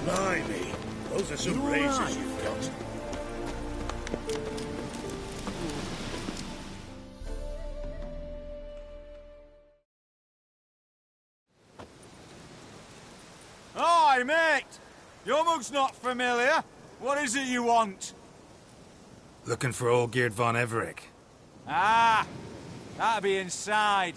Blimey, those are some razors you've got. Hi, mate! Your mug's not familiar. What is it you want? Looking for Olgierd von Everec. Ah! That'll be inside.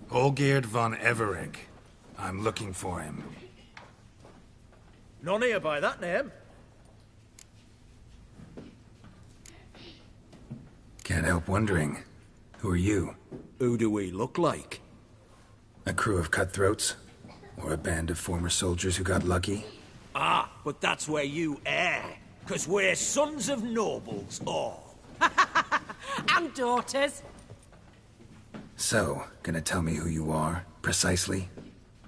Olgierd von Everec. I'm looking for him. None here by that name. Can't help wondering. Who are you? Who do we look like? A crew of cutthroats? Or a band of former soldiers who got lucky? Ah, but that's where you err. 'Cause we're sons of nobles, all. And daughters. So, gonna tell me who you are, precisely?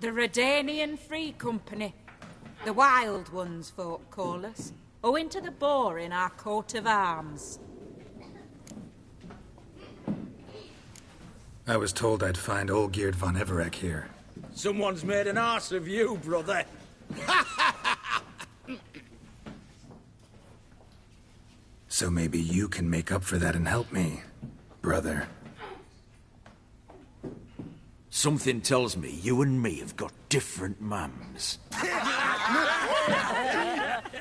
The Redanian Free Company. The Wild Ones, folk call us. Owing to the boar in our coat of arms. I was told I'd find Olgierd von Everec here. Someone's made an arse of you, brother. So maybe you can make up for that and help me, brother. Something tells me you and me have got different mums.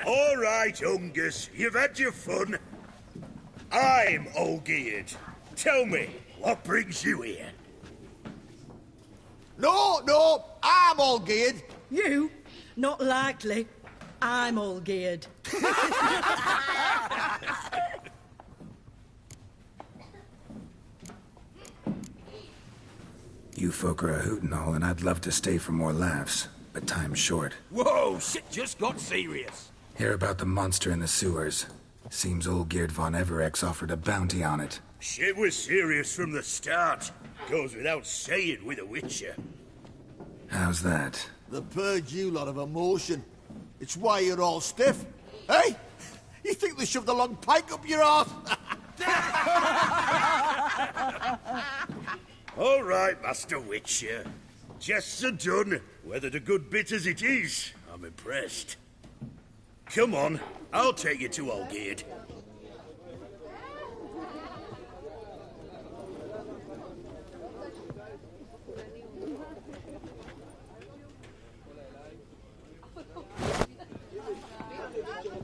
All right, Ungus, you've had your fun. I'm Olgierd. Tell me, what brings you here? No, I'm Olgierd. You? Not likely. I'm all geared. You folk are a hoot and all, and I'd love to stay for more laughs, but time's short. Whoa, shit just got serious. Hear about the monster in the sewers. Seems Olgierd von Everec's offered a bounty on it. Shit was serious from the start. Goes without saying with a Witcher. How's that? They purge you lot of emotion. It's why you're all stiff. Hey? You think they shoved a long pike up your arse? All right, Master Witcher. Jests are done. Whether the good bit as it is, I'm impressed. Come on, I'll take you to Olgierd.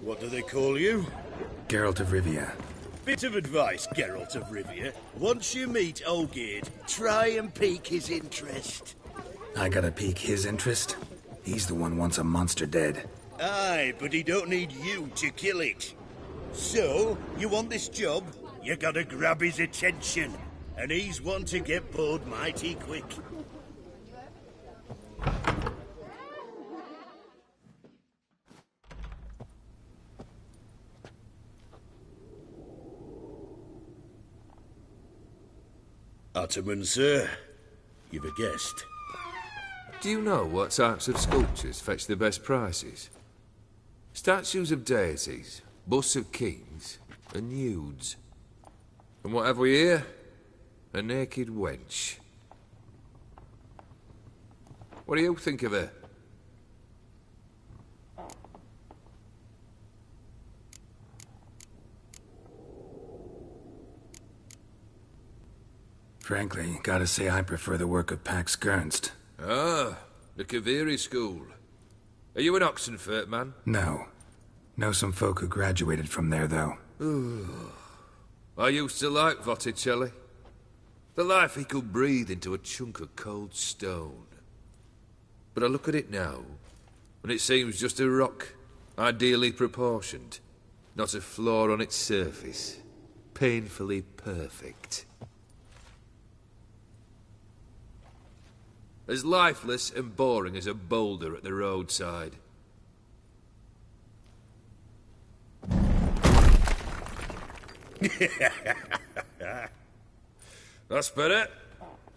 What do they call you? Geralt of Rivia. Bit of advice, Geralt of Rivia. Once you meet Olgierd, try and pique his interest. I gotta pique his interest? He's the one wants a monster dead. Aye, but he don't need you to kill it. So, you want this job? You gotta grab his attention. And he's one to get bored mighty quick. Ottoman, sir. You've a guest. Do you know what types of sculptures fetch the best prices? Statues of deities, busts of kings, and nudes. And what have we here? A naked wench. What do you think of her? Frankly, gotta say I prefer the work of Pax Gernst. Ah, the Kaviri school. Are you an Oxenfurt man? No. Know some folk who graduated from there, though. I used to like Botticelli. The life he could breathe into a chunk of cold stone. But I look at it now, and it seems just a rock, ideally proportioned. Not a flaw on its surface. Painfully perfect. As lifeless and boring as a boulder at the roadside. That's better.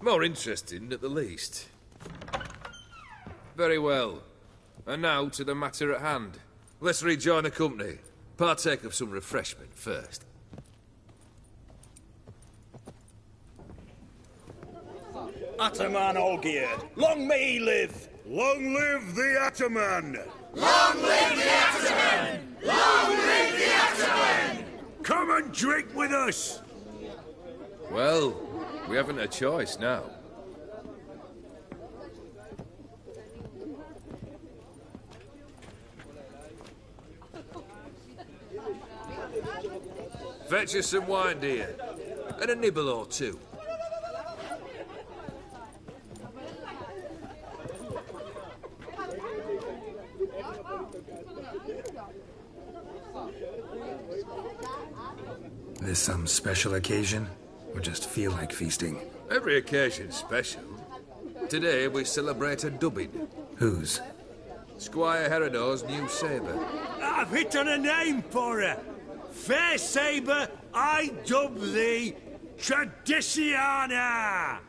More interesting, at the least. Very well. And now to the matter at hand. Let's rejoin the company. Partake of some refreshment first. Ataman Olgierd, long may he live! Long live the Ataman! Long live the Ataman! Long live the Ataman! Come and drink with us! Well, we haven't a choice now. Fetch us some wine, dear. And a nibble or two. This some special occasion? Or just feel like feasting? Every occasion's special. Today we celebrate a dubbing. Whose? Squire Herodor's new sabre. I've hit on a name for her. Fair sabre, I dub thee Tradiciana!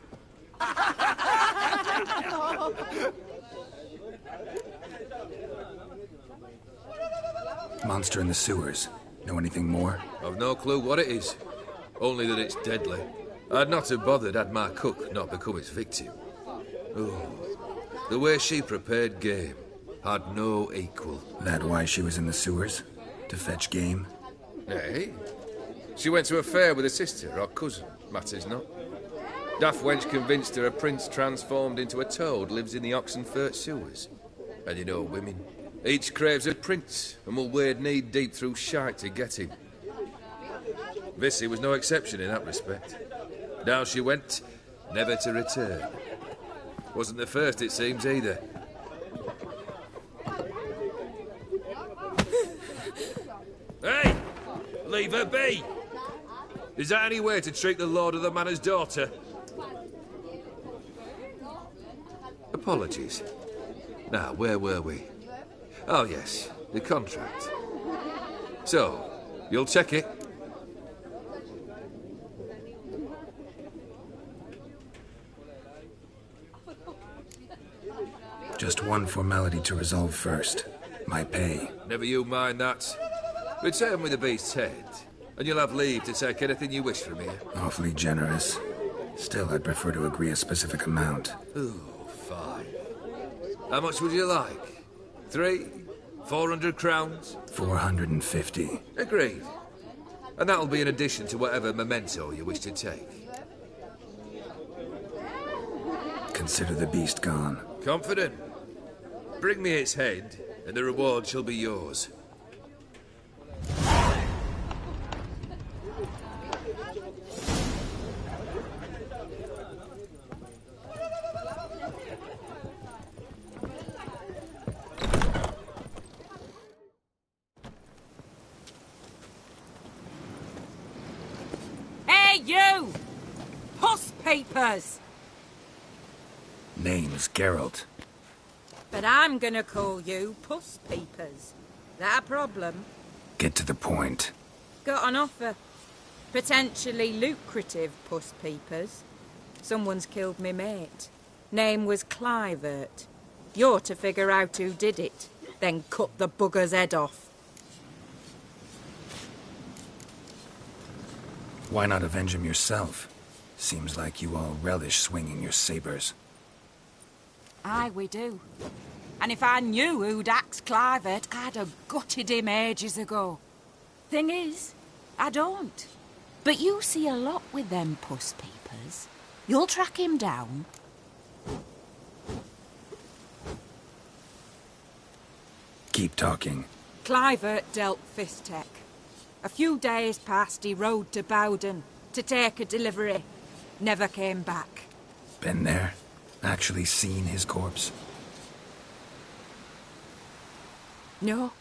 Monster in the sewers. Know anything more? I've no clue what it is. Only that it's deadly. I'd not have bothered had my cook not become its victim. Oh, the way she prepared game had no equal. That why she was in the sewers? To fetch game? Nay. She went to a fair with a sister or cousin, matters not. Daft wench convinced her a prince transformed into a toad lives in the Oxenfurt sewers. And you know women. Each craves a prince and will wade knee-deep through shite to get him. Vissy was no exception in that respect. Down she went, never to return. Wasn't the first, it seems, either. Hey! Leave her be! Is that any way to treat the lord of the manor's daughter? Apologies. Now, where were we? Oh, yes, the contract. So, you'll check it? Just one formality to resolve first. My pay. Never you mind that. Return with the beast's head, and you'll have leave to take anything you wish from here. Awfully generous. Still, I'd prefer to agree a specific amount. Ooh, fine. How much would you like? 400 crowns? 450. Agreed. And that'll be in addition to whatever memento you wish to take. Consider the beast gone. Confident? Bring me its head, and the reward shall be yours. Hey, you! Puss papers! Name's Geralt. But I'm gonna call you Puss Peepers. That a problem? Get to the point. Got an offer. Potentially lucrative Puss Peepers. Someone's killed me mate. Name was Clivert. You're to figure out who did it, then cut the bugger's head off. Why not avenge him yourself? Seems like you all relish swinging your sabers. Aye, we do. And if I knew who'd axed Clivert, I'd have gutted him ages ago. Thing is, I don't. But you see a lot with them Puss Peepers. You'll track him down. Keep talking. Clivert dealt Fistek. A few days passed, he rode to Bowden to take a delivery. Never came back. Been there? Actually seen his corpse? No,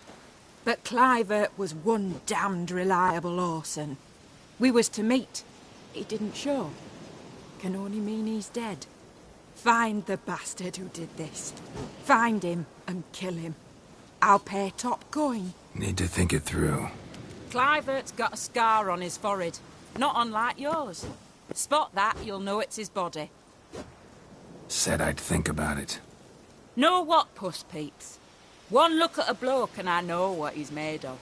but Clivert was one damned reliable horseman. We was to meet. He didn't show. Can only mean he's dead. Find the bastard who did this. Find him and kill him. I'll pay top coin. Need to think it through. Clivert's got a scar on his forehead, not unlike yours. Spot that, you'll know it's his body. Said I'd think about it. Know what, Puss Peeps? One look at a bloke and I know what he's made of.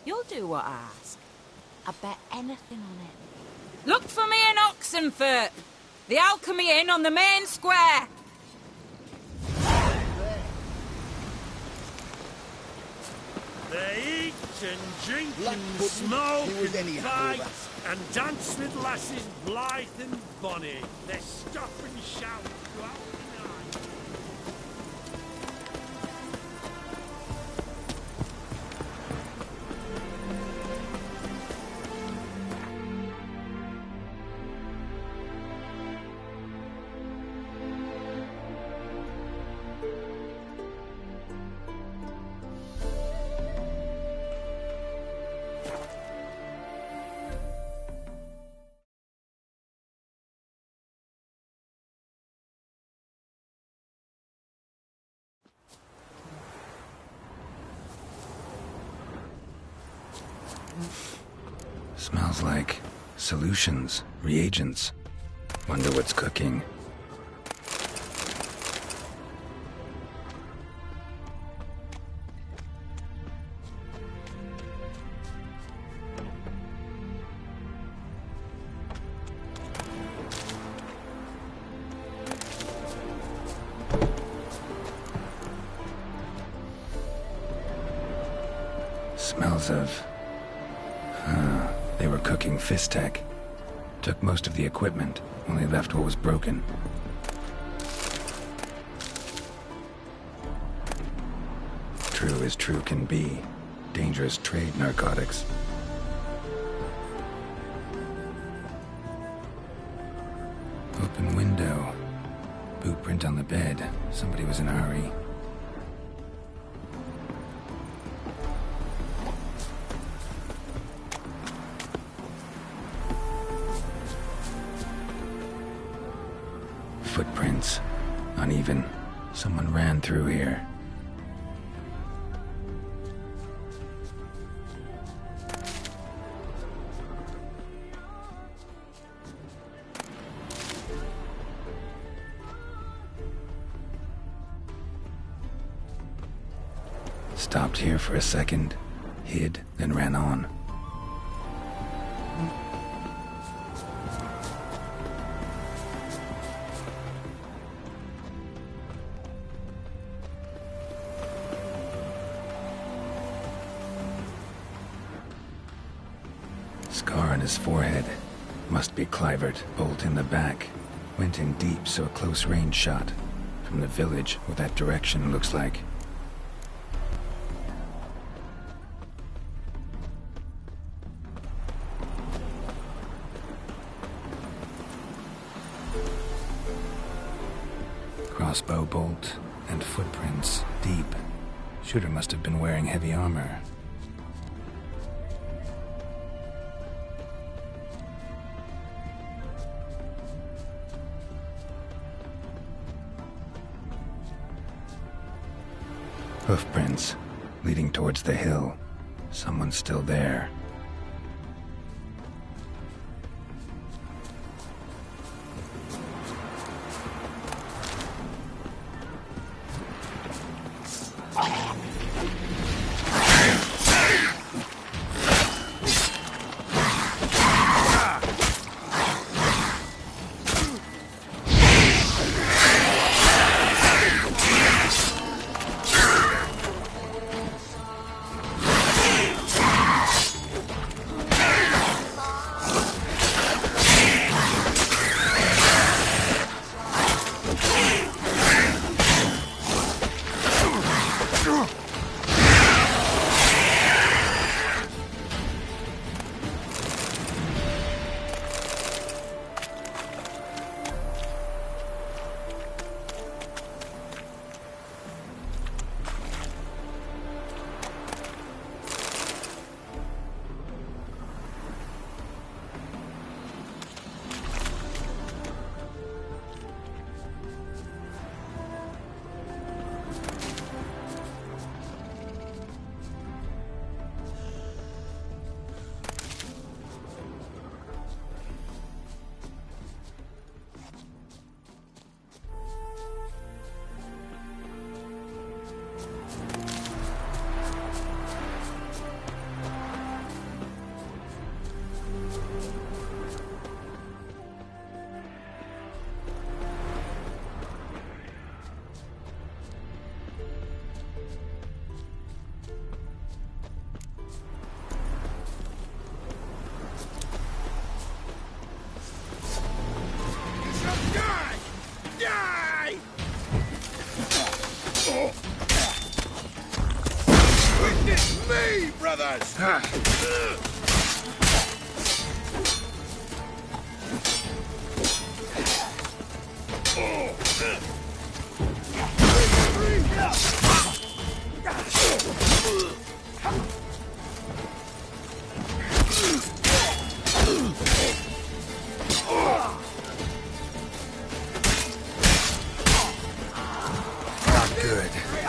You'll do what I ask. I bet anything on it. Look for me in Oxenfurt. The Alchemy Inn on the main square. They eat and drink and smoke and fight and dance with lasses blithe and bonny. They stop and shout throughout the night. Smells like solutions, reagents. Wonder what's cooking. Smells of... they were cooking Fistek. Took most of the equipment, only left what was broken. True as true can be. Dangerous trade, narcotics. Open window. Boot print on the bed. Somebody was in a hurry. Footprints. Uneven. Someone ran through here. Stopped here for a second, hid, then ran on. Scar on his forehead. Must be Clivert, bolt in the back. Went in deep, so a close range shot. From the village, or that direction, looks like. Crossbow bolt and footprints deep. Shooter must have been wearing heavy armor. Hoofprints leading towards the hill. Someone's still there. me, brothers! Good.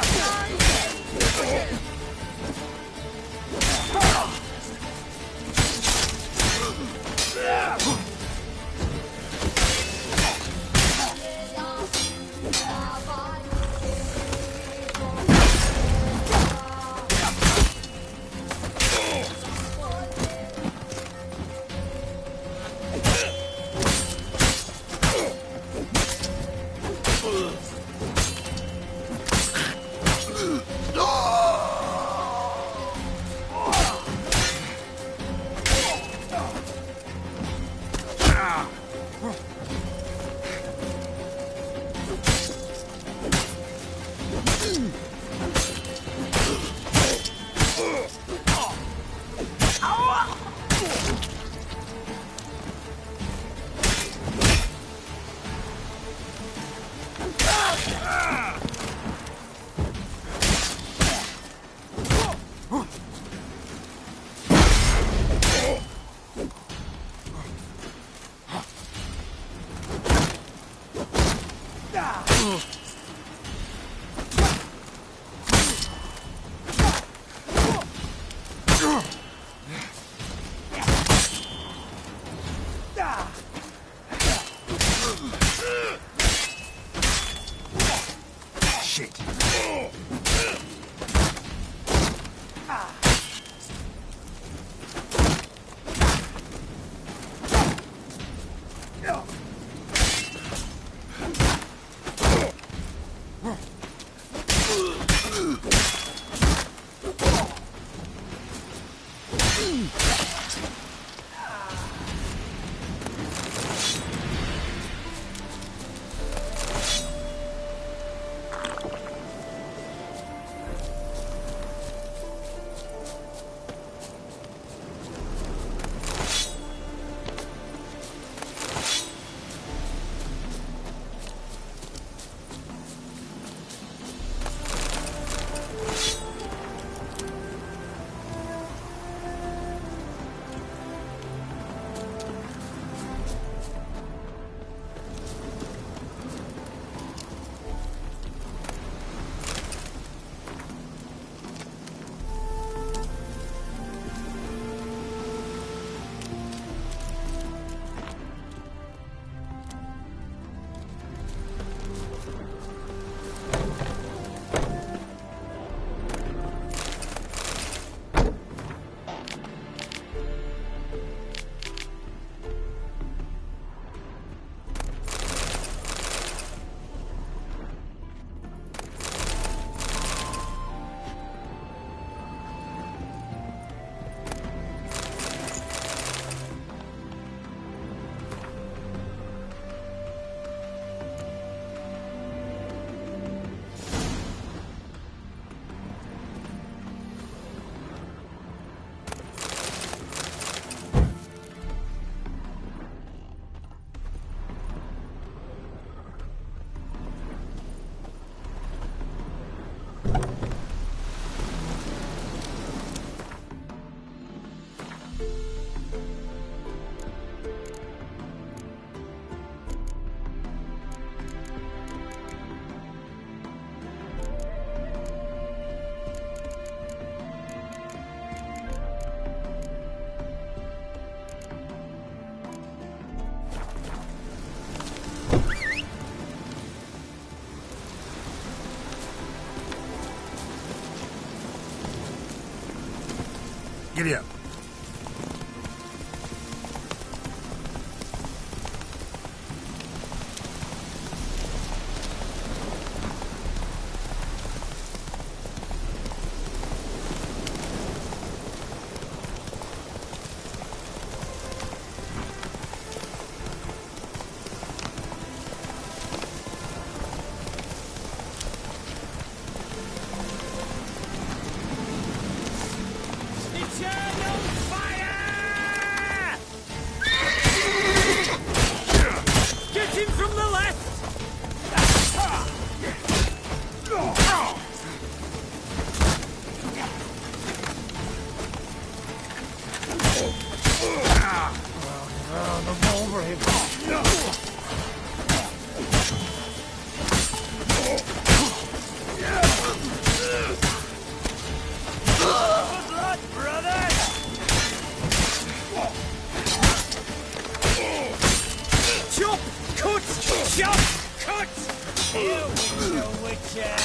Shit. Giddy up. him from the left! Chop! Cut! Chop! Cut! Here we go, Witcher!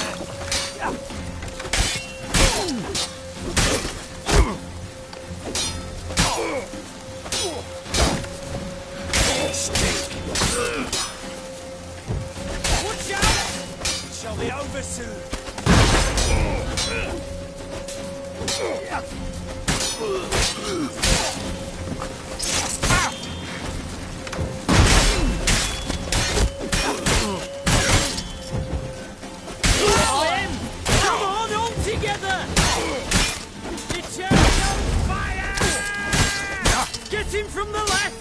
Watch out! It shall be over soon. Come on, all together! Return on fire! Get him from the left!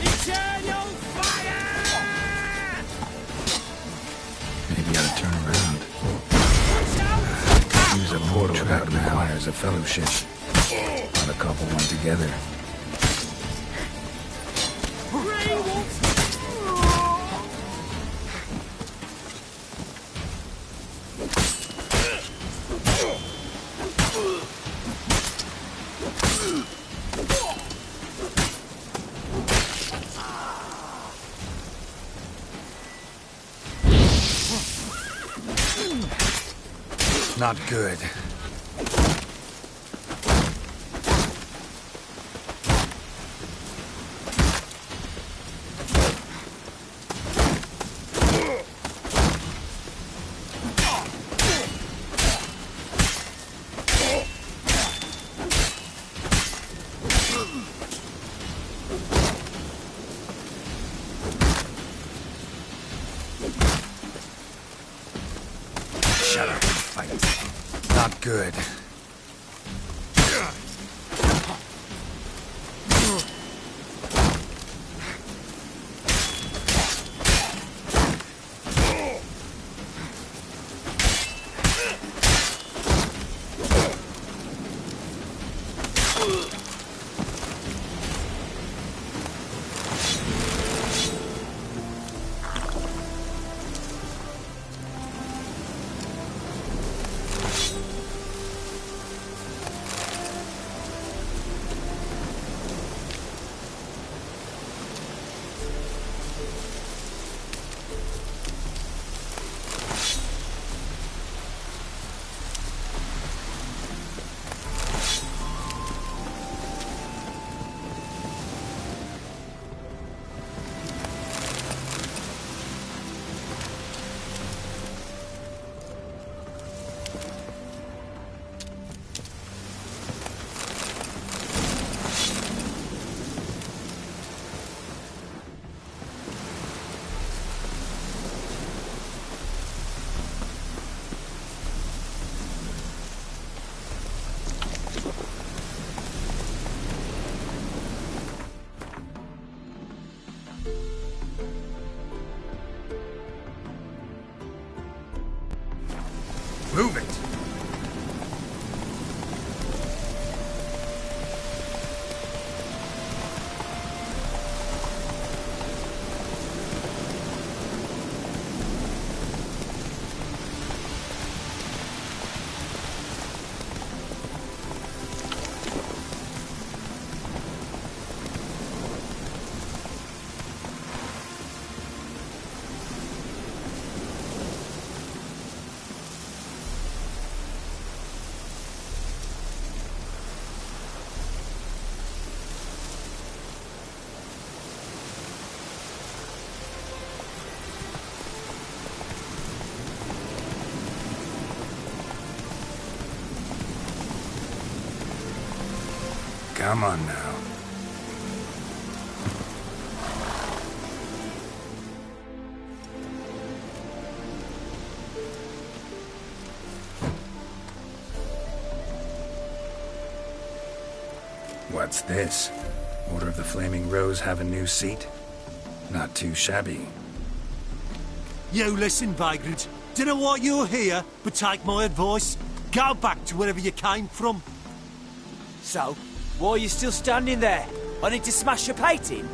Eternal fire! Maybe I ought to turn around. Watch out! Use a portal that requires a fellowship. Not a couple one together. Grey Wolf! Not good. Shut up and fight. Not good. Move it! Come on now. What's this? Order of the Flaming Rose have a new seat? Not too shabby. You listen, vagrant. Dunno why you're here, but take my advice. Go back to wherever you came from. So, why are you still standing there? I need to smash your painting?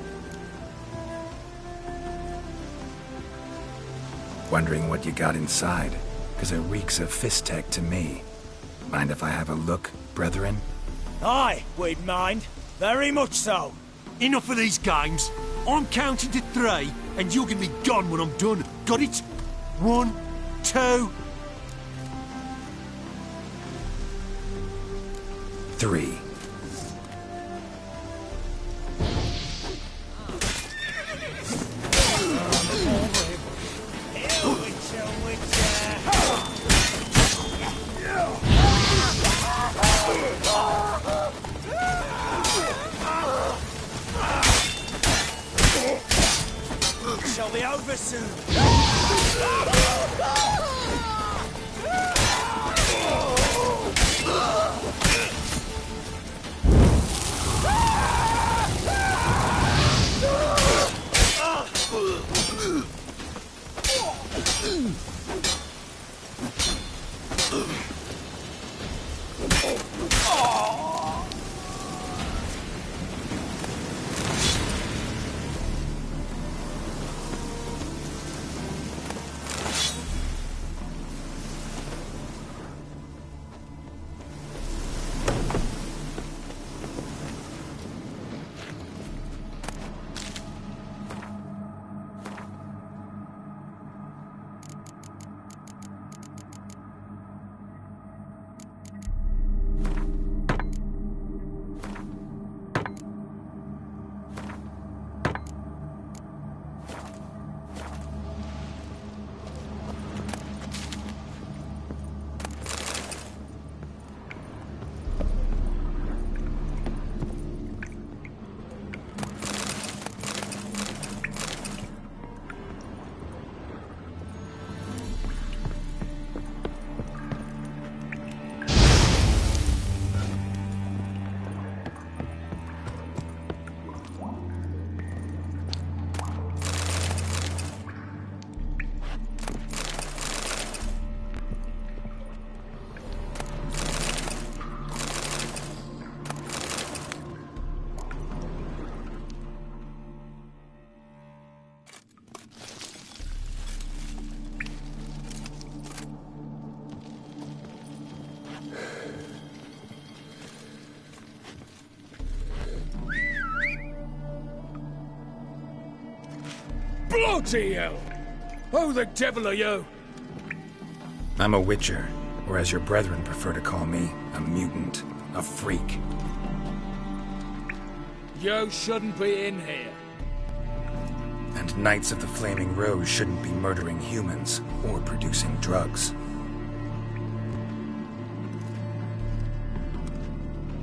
Wondering what you got inside, because it reeks of Fistech to me. Mind if I have a look, brethren? Aye, we'd mind. Very much so. Enough of these games. I'm counting to 3, and you're gonna be gone when I'm done. Got it? 1, 2... 3. Shall be over soon. Bloody hell! Who the devil are you? I'm a Witcher, or as your brethren prefer to call me, a mutant, a freak. You shouldn't be in here. And Knights of the Flaming Rose shouldn't be murdering humans or producing drugs.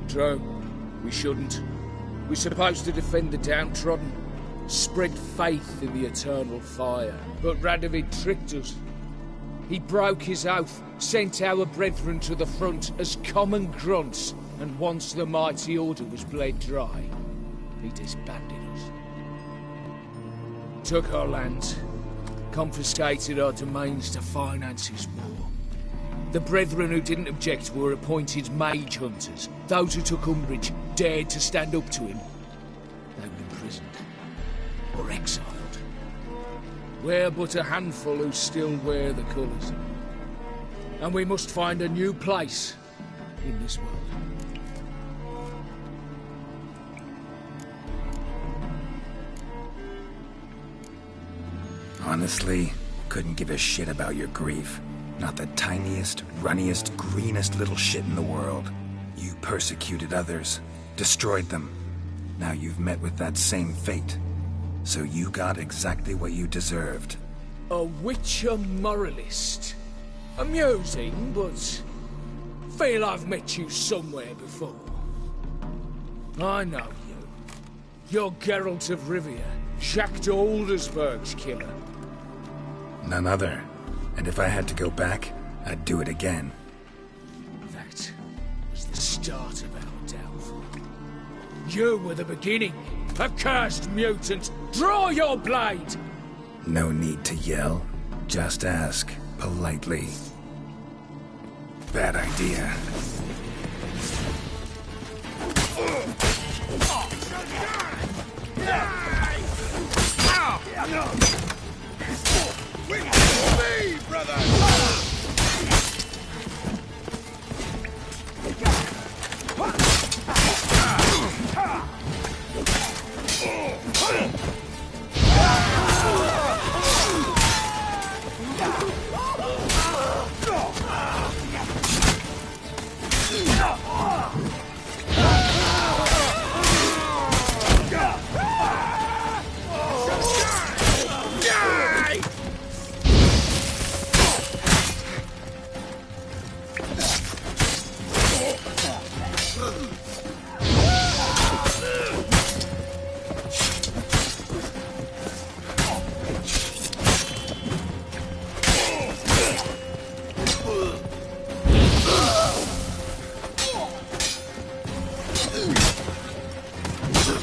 True. We shouldn't. We're supposed to defend the downtrodden, spread faith in the eternal fire. But Radovid tricked us. He broke his oath, sent our brethren to the front as common grunts, and once the mighty order was bled dry, he disbanded us. Took our lands, confiscated our domains to finance his war. The brethren who didn't object were appointed mage hunters. Those who took umbrage dared to stand up to him. They were imprisoned or exiled. We're but a handful who still wear the colours. And we must find a new place in this world. Honestly, couldn't give a shit about your grief. Not the tiniest, runniest, greenest little shit in the world. You persecuted others, destroyed them. Now you've met with that same fate. So you got exactly what you deserved. A Witcher moralist. Amusing, but feel I've met you somewhere before. I know you. You're Geralt of Rivia, Jacques Aldersberg's killer. None other. And if I had to go back, I'd do it again. That was the start of our downfall. You were the beginning. Accursed mutant! Draw your blade! No need to yell. Just ask, politely. Bad idea. Witness me, brother!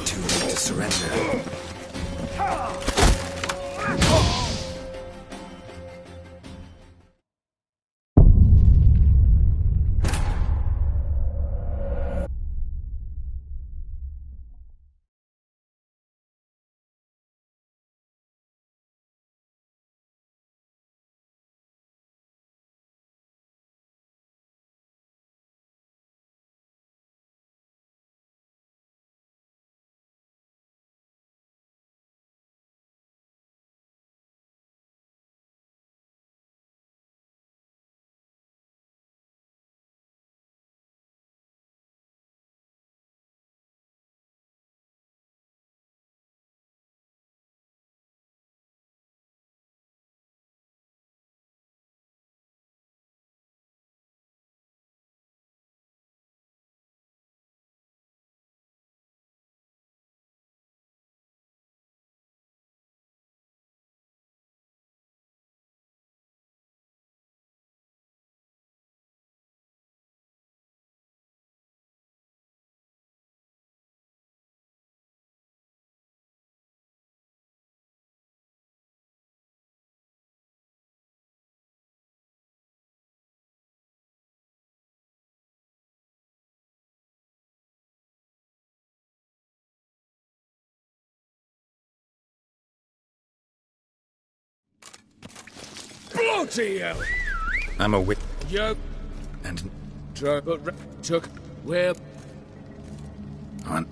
Too late to surrender. Bloody hell! I'm a wit. You And took where? on.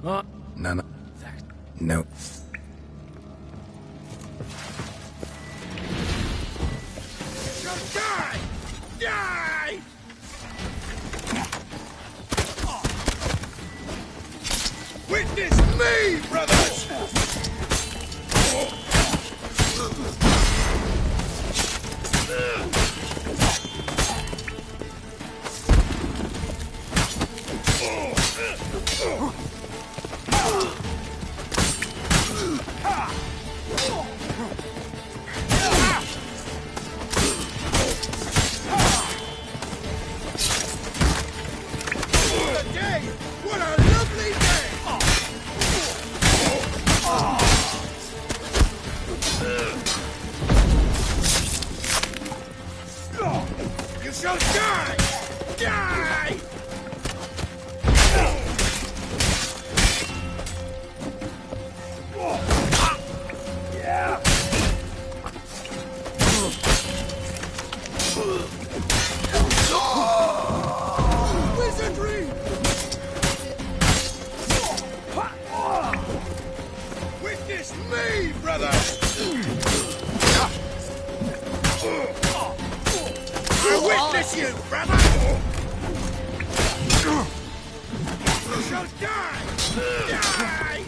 Huh? None. No. Die! Die! Witness me, brothers! What a day! What a lovely day! You shall die! Die! Wizardry! Witness me, brother! I witness you, brother! You shall die! Die!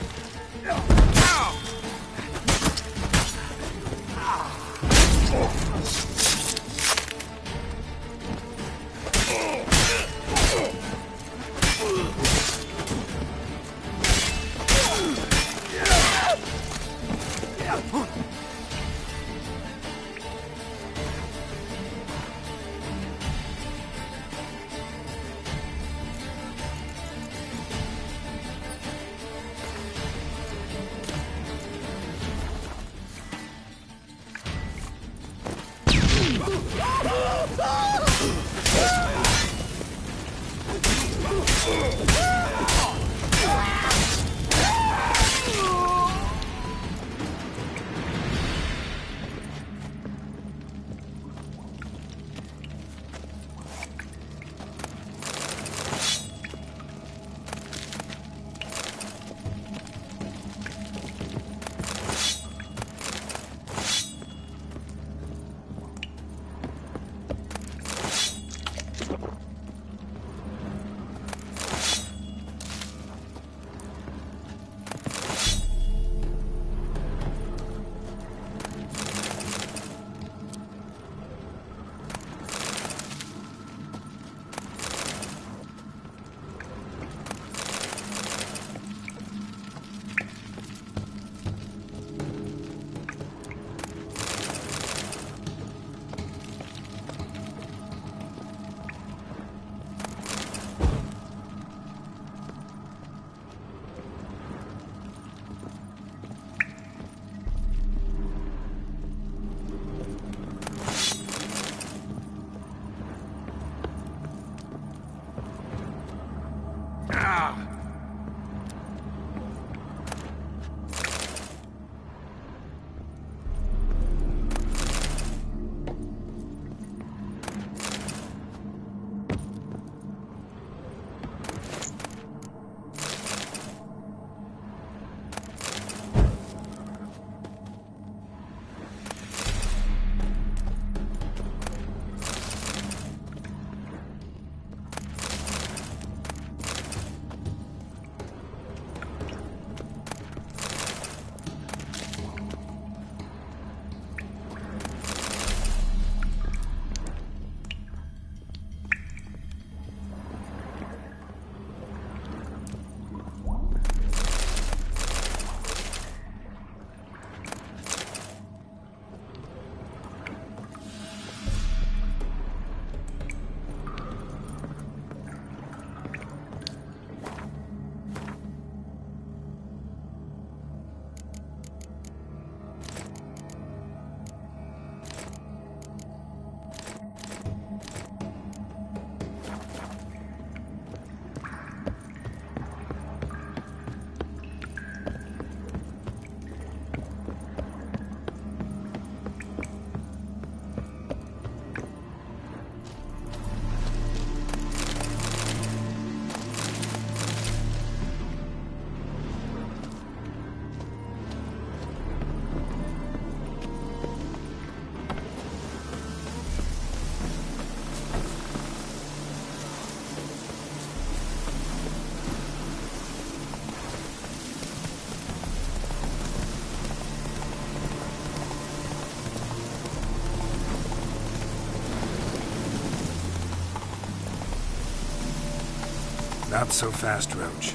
Not so fast, Roach.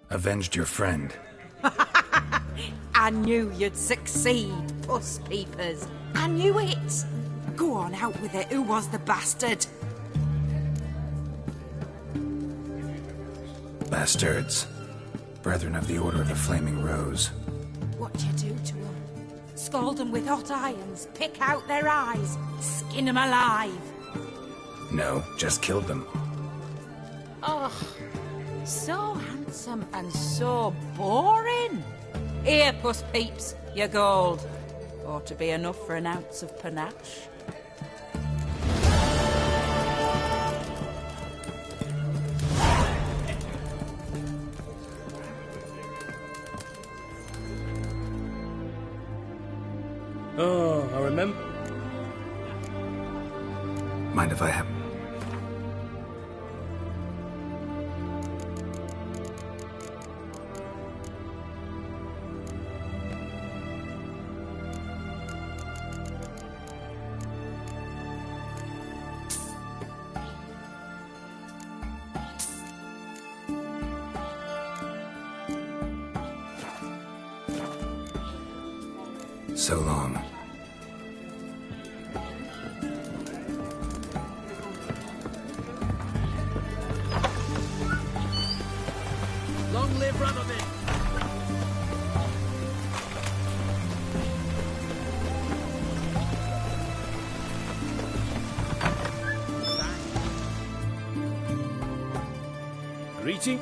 Avenged your friend. I knew you'd succeed, Puss Peepers. I knew it. Go on, out with it. Who was the bastard? Bastards. Brethren of the Order of the Flaming Rose. What you do to them? Scald them with hot irons, pick out their eyes, skin them alive. No, just killed them. Oh, so handsome and so boring. Here, Puss Peeps, your gold. Ought to be enough for an ounce of panache. Oh, I remember. Mind if I have... So long. Long live Radovid! Greeting?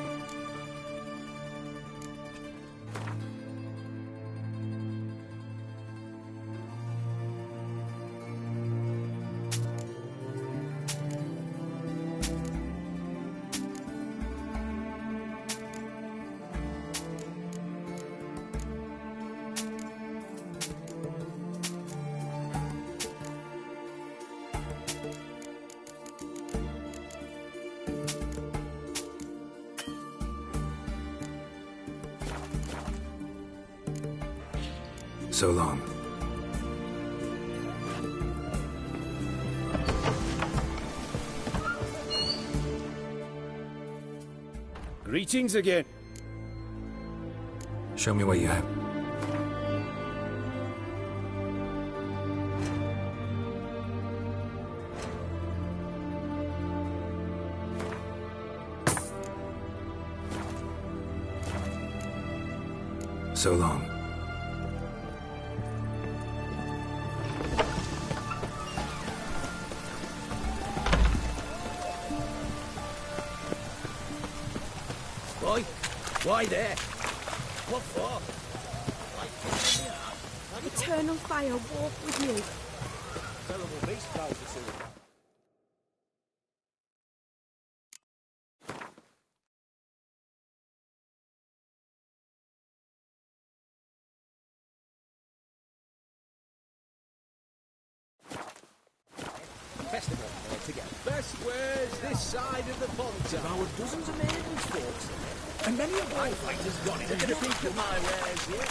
So long. Greetings again. Show me what you have. So long. Boy, why there? What for? Eternal fire walk with you. Terrible beast prowls the sewer. Festival together. Best wares this side of the pond. Devoured dozens of maidens, folks. And many of my fighters gone in. They're gonna think of my wares here.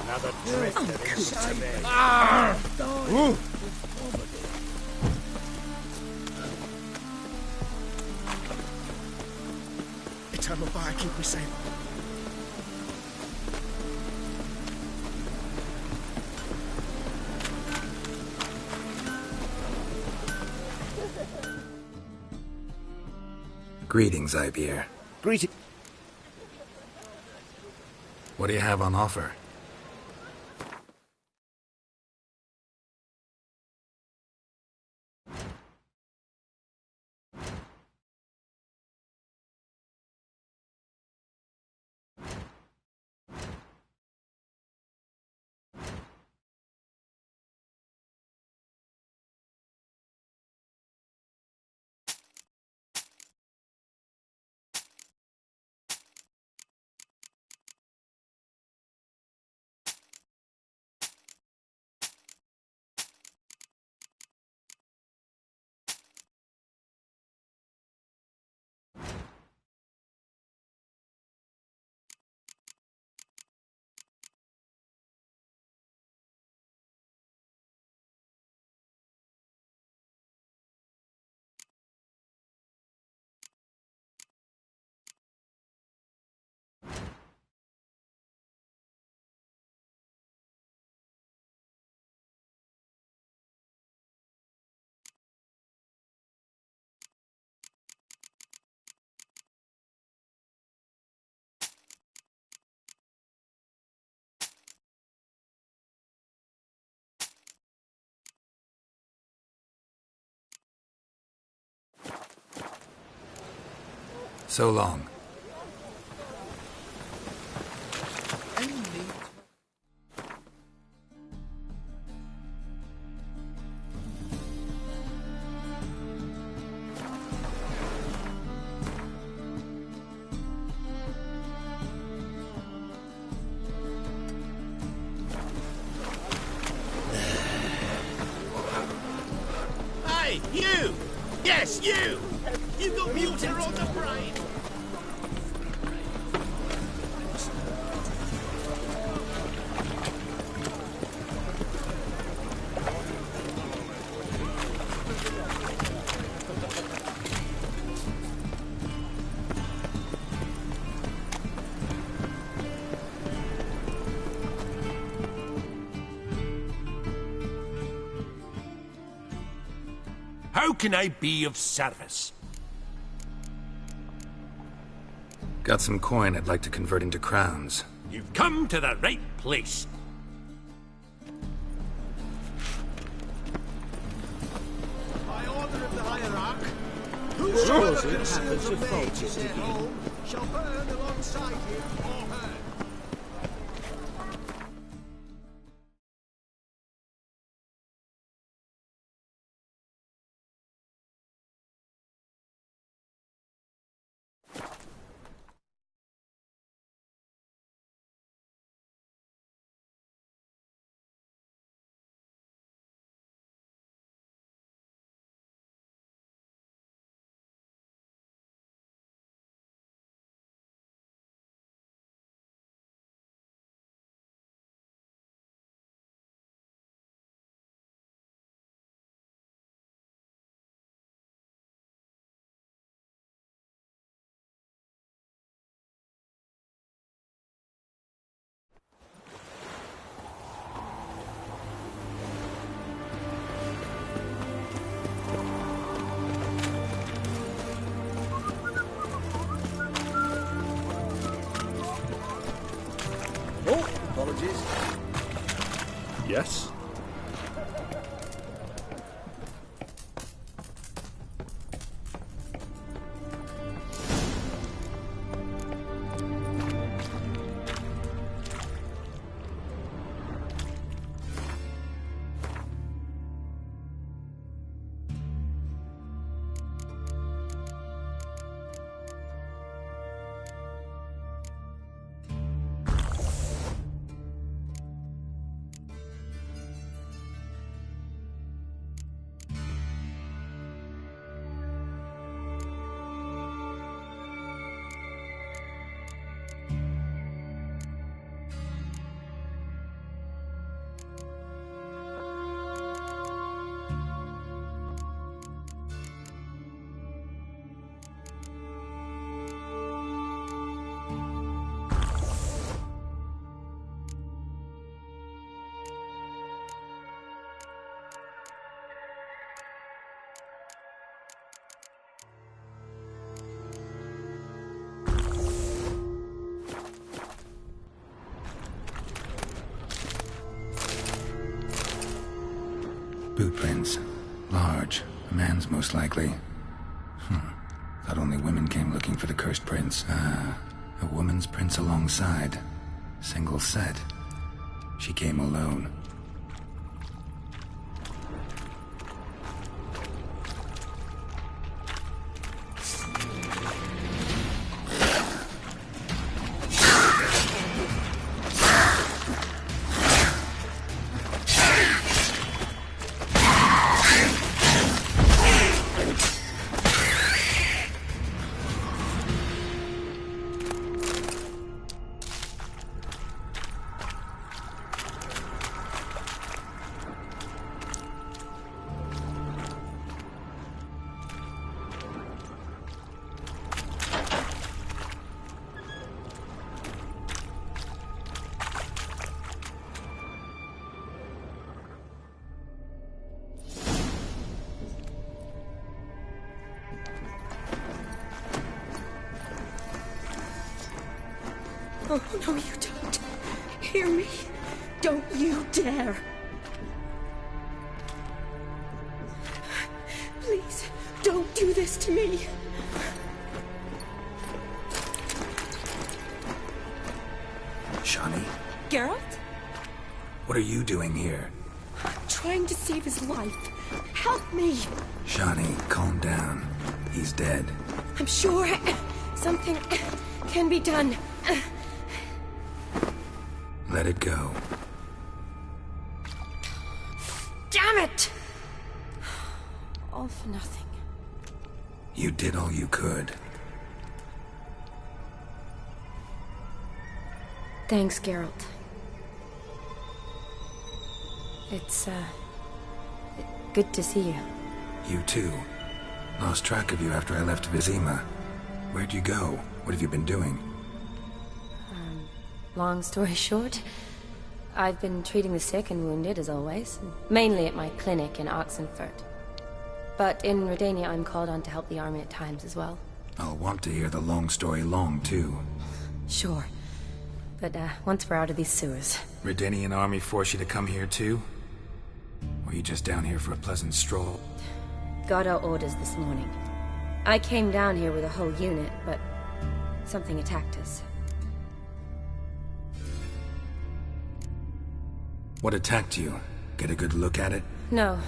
Another drifter inside me. Ooh. Eternal fire, keep me safe. Greetings, Ibeer. Greetings. What do you have on offer? So long. Hey, you! Yes, you! You got mutant on the brain! How can I be of service? Got some coin I'd like to convert into crowns. You've come to the right place. By order of the hierarch, Suppose it whosoever happens conceals a to mage focus in their again. home shall burn alongside him or her. Apologies. Yes? Boot prints. Large. A man's most likely. Thought only women came looking for the cursed prince. A woman's prints alongside. Single set. She came alone. Oh, no, you don't. Hear me? Don't you dare. Please, don't do this to me. Shani? Geralt? What are you doing here? Trying to save his life. Help me. Shani, calm down. He's dead. I'm sure something can be done. Let it go. Damn it! All for nothing. You did all you could. Thanks, Geralt. It's, good to see you. You too. Lost track of you after I left Vizima. Where'd you go? What have you been doing? Long story short, I've been treating the sick and wounded, as always. Mainly at my clinic in Oxenfurt. But in Redania, I'm called on to help the army at times as well. I'll want to hear the long story long, too. Sure. But, once we're out of these sewers... Redanian army force you to come here, too? Or are you just down here for a pleasant stroll? Got our orders this morning. I came down here with a whole unit, but... something attacked us. What attacked you? Get a good look at it? No.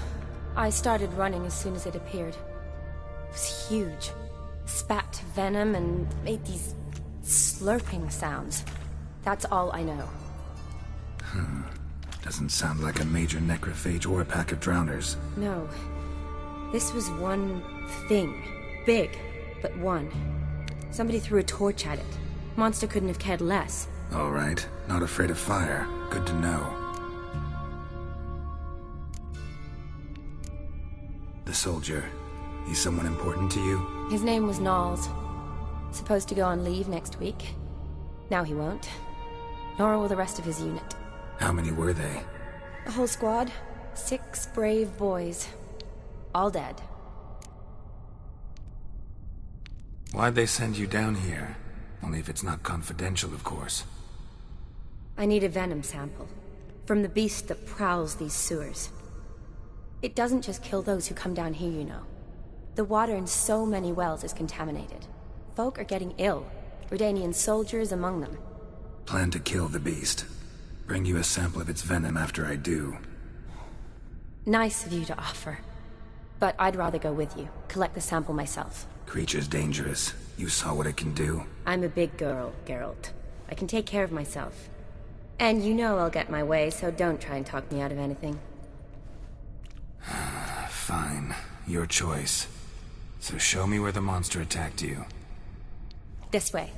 I started running as soon as it appeared. It was huge. Spat venom and made these slurping sounds. That's all I know. Doesn't sound like a major necrophage or a pack of drowners. No. This was one thing. Big, but one. Somebody threw a torch at it. Monster couldn't have cared less. All right. Not afraid of fire. Good to know. The soldier. He's someone important to you? His name was Knowles. Supposed to go on leave next week. Now he won't. Nor will the rest of his unit. How many were they? A whole squad. 6 brave boys. All dead. Why'd they send you down here? Only if it's not confidential, of course. I need a venom sample. From the beast that prowls these sewers. It doesn't just kill those who come down here, you know. The water in so many wells is contaminated. Folk are getting ill. Redanian soldiers among them. Plan to kill the beast. Bring you a sample of its venom after I do. Nice of you to offer. But I'd rather go with you. Collect the sample myself. Creature's dangerous. You saw what it can do. I'm a big girl, Geralt. I can take care of myself. And you know I'll get my way, so don't try and talk me out of anything. Fine. Your choice. So show me where the monster attacked you. This way.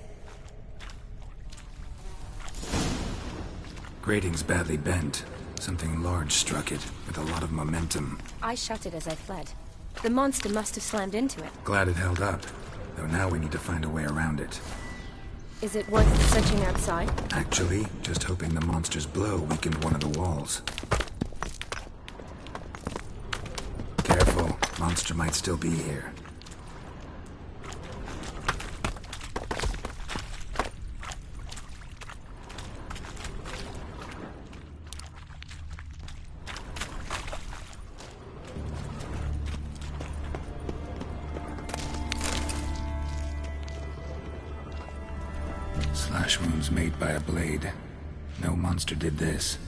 Grating's badly bent. Something large struck it, with a lot of momentum. I shut it as I fled. The monster must have slammed into it. Glad it held up. Though now we need to find a way around it. Is it worth searching outside? Actually, just hoping the monster's blow weakened one of the walls. Careful. Monster might still be here. Slash wounds made by a blade. No monster did this.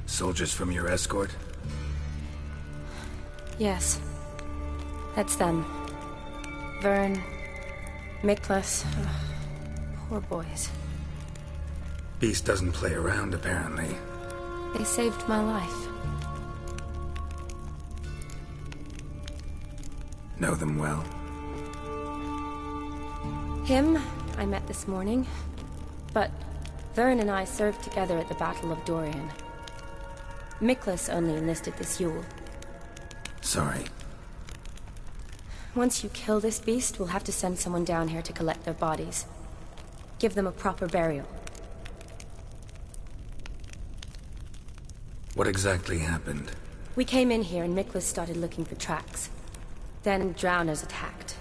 Soldiers from your escort? Yes. That's them. Vern, Miklas. Poor boys. Beast doesn't play around, apparently. They saved my life. Know them well? Him, I met this morning. But Vern and I served together at the Battle of Dorian. Miklas only enlisted this Yule. Sorry. Once you kill this beast, we'll have to send someone down here to collect their bodies. Give them a proper burial. What exactly happened? We came in here and Miklas started looking for tracks. Then drowners attacked.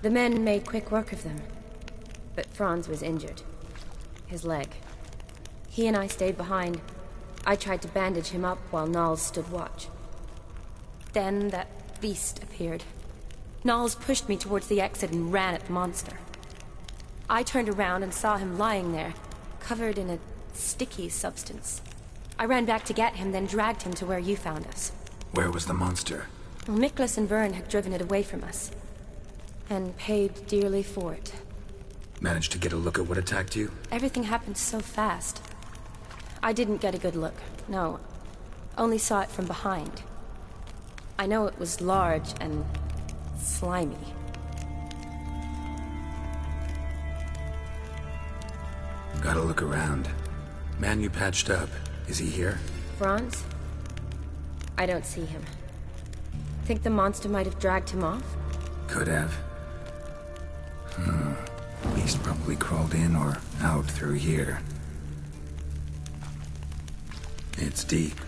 The men made quick work of them. But Franz was injured. His leg. He and I stayed behind. I tried to bandage him up while Knowles stood watch. Then that beast appeared. Knowles pushed me towards the exit and ran at the monster. I turned around and saw him lying there, covered in a sticky substance. I ran back to get him, then dragged him to where you found us. Where was the monster? Well, Miklas and Vern had driven it away from us. And paid dearly for it. Managed to get a look at what attacked you? Everything happened so fast. I didn't get a good look, no. Only saw it from behind. I know it was large and slimy. Gotta look around. Man you patched up, is he here? Franz? I don't see him. think the monster might have dragged him off? Could have. Beast probably crawled in or out through here. It's deep.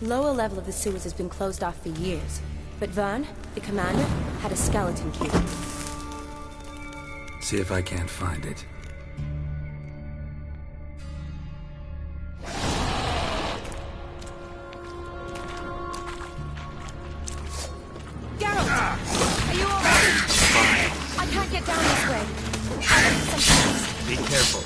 Lower level of the sewers has been closed off for years. But Vern, the commander, had a skeleton key. See if I can't find it. Geralt! Are you alright? Fine. I can't get down this way. I need some Be careful.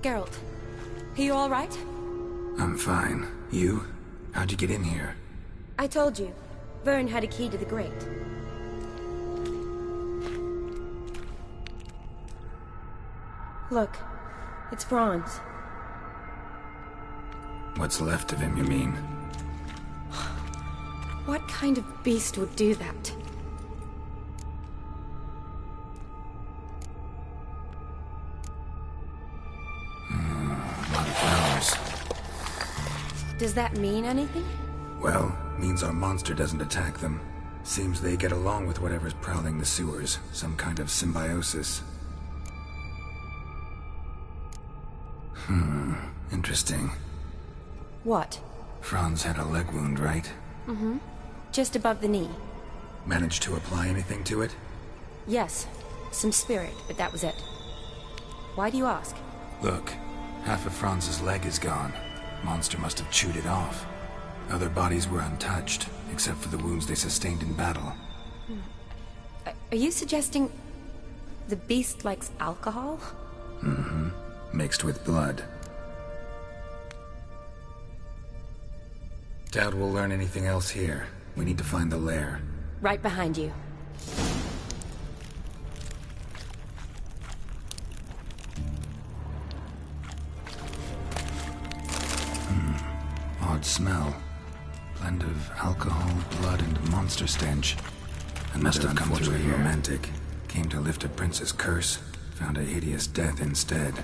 Geralt, are you all right? I'm fine. You? How'd you get in here? I told you. Vern had a key to the grate. Look, it's Franz. What's left of him, you mean? What kind of beast would do that? A lot of flowers. Does that mean anything? Well, means our monster doesn't attack them. Seems they get along with whatever's prowling the sewers. Some kind of symbiosis. Interesting. What? Franz had a leg wound, right? Mm-hmm. Just above the knee. Managed to apply anything to it? Yes. Some spirit, but that was it. Why do you ask? Look, half of Franz's leg is gone. Monster must have chewed it off. Other bodies were untouched, except for the wounds they sustained in battle. Are you suggesting the beast likes alcohol? Mm-hmm. Mixed with blood. Doubt we'll learn anything else here. We need to find the lair. Right behind you. Odd smell. Blend of alcohol, blood, and monster stench. Must have come through here. Romantic. Came to lift a prince's curse. Found a hideous death instead.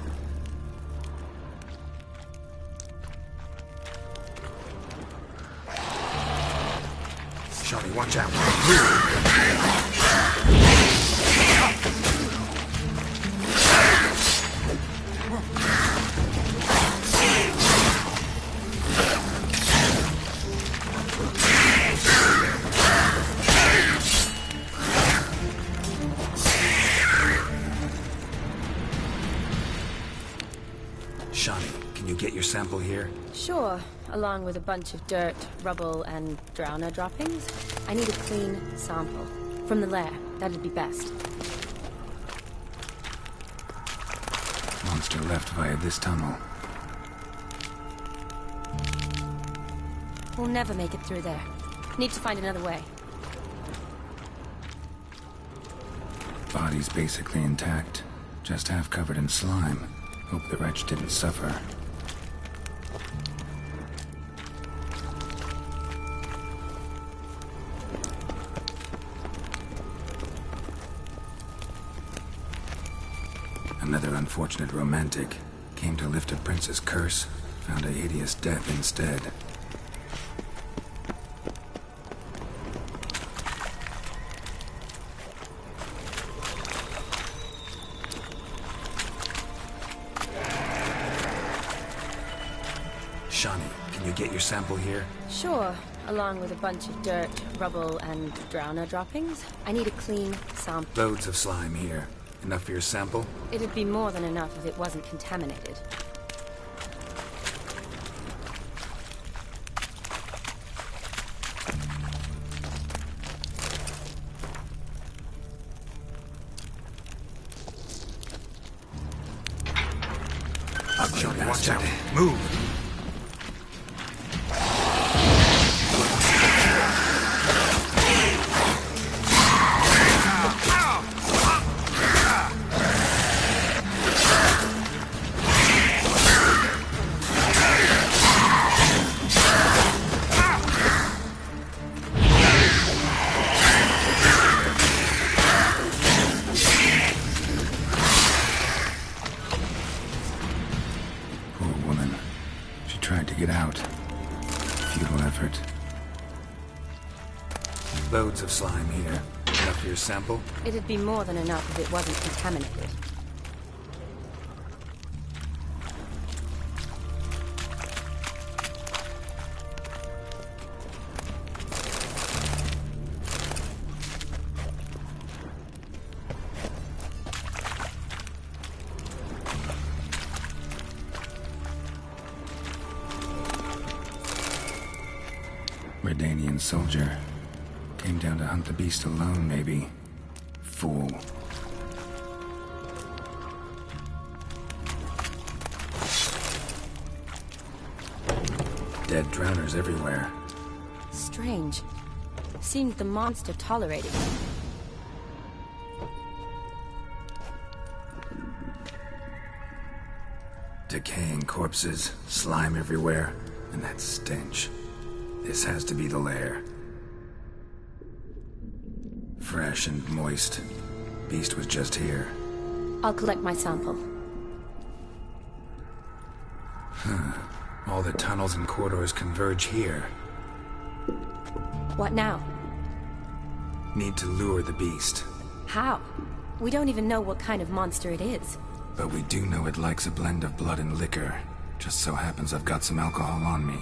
Shawty, watch out. sample here? Sure, along with a bunch of dirt, rubble, and drowner droppings. I need a clean sample. From the lair, that'd be best. Monster left via this tunnel. We'll never make it through there. Need to find another way. Body's basically intact, just half covered in slime. Hope the wretch didn't suffer. Another unfortunate romantic. Came to lift a prince's curse, found a hideous death instead. Shani, can you get your sample here? Sure, along with a bunch of dirt, rubble, and drowner droppings. I need a clean sample. Loads of slime here. Enough for your sample? It'd be more than enough if it wasn't contaminated. Ugly, watch out. Move! Loads of slime here. Enough for your sample? It'd be more than enough if it wasn't contaminated. Redanian soldier. Came down to hunt the beast alone, maybe. Fool. Dead drowners everywhere. Strange. Seemed the monster tolerated it. Decaying corpses, slime everywhere, and that stench. This has to be the lair. Fresh and moist. Beast was just here. I'll collect my sample. All the tunnels and corridors converge here. What now? Need to lure the beast. How? We don't even know what kind of monster it is. But we do know it likes a blend of blood and liquor. Just so happens I've got some alcohol on me.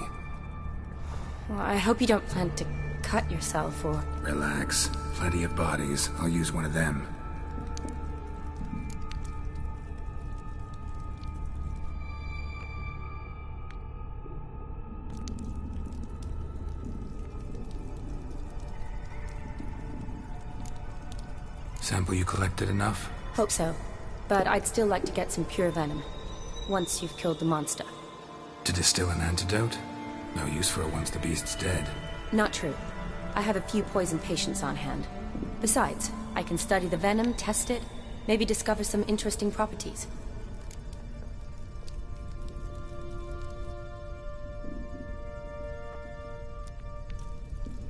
Well, I hope you don't plan to cut yourself or... Relax. Plenty of bodies. I'll use one of them. Sample you collected enough? Hope so. But I'd still like to get some pure venom. Once you've killed the monster. To distill an antidote? No use for it once the beast's dead. Not true. I have a few poison patients on hand. Besides, I can study the venom, test it, maybe discover some interesting properties.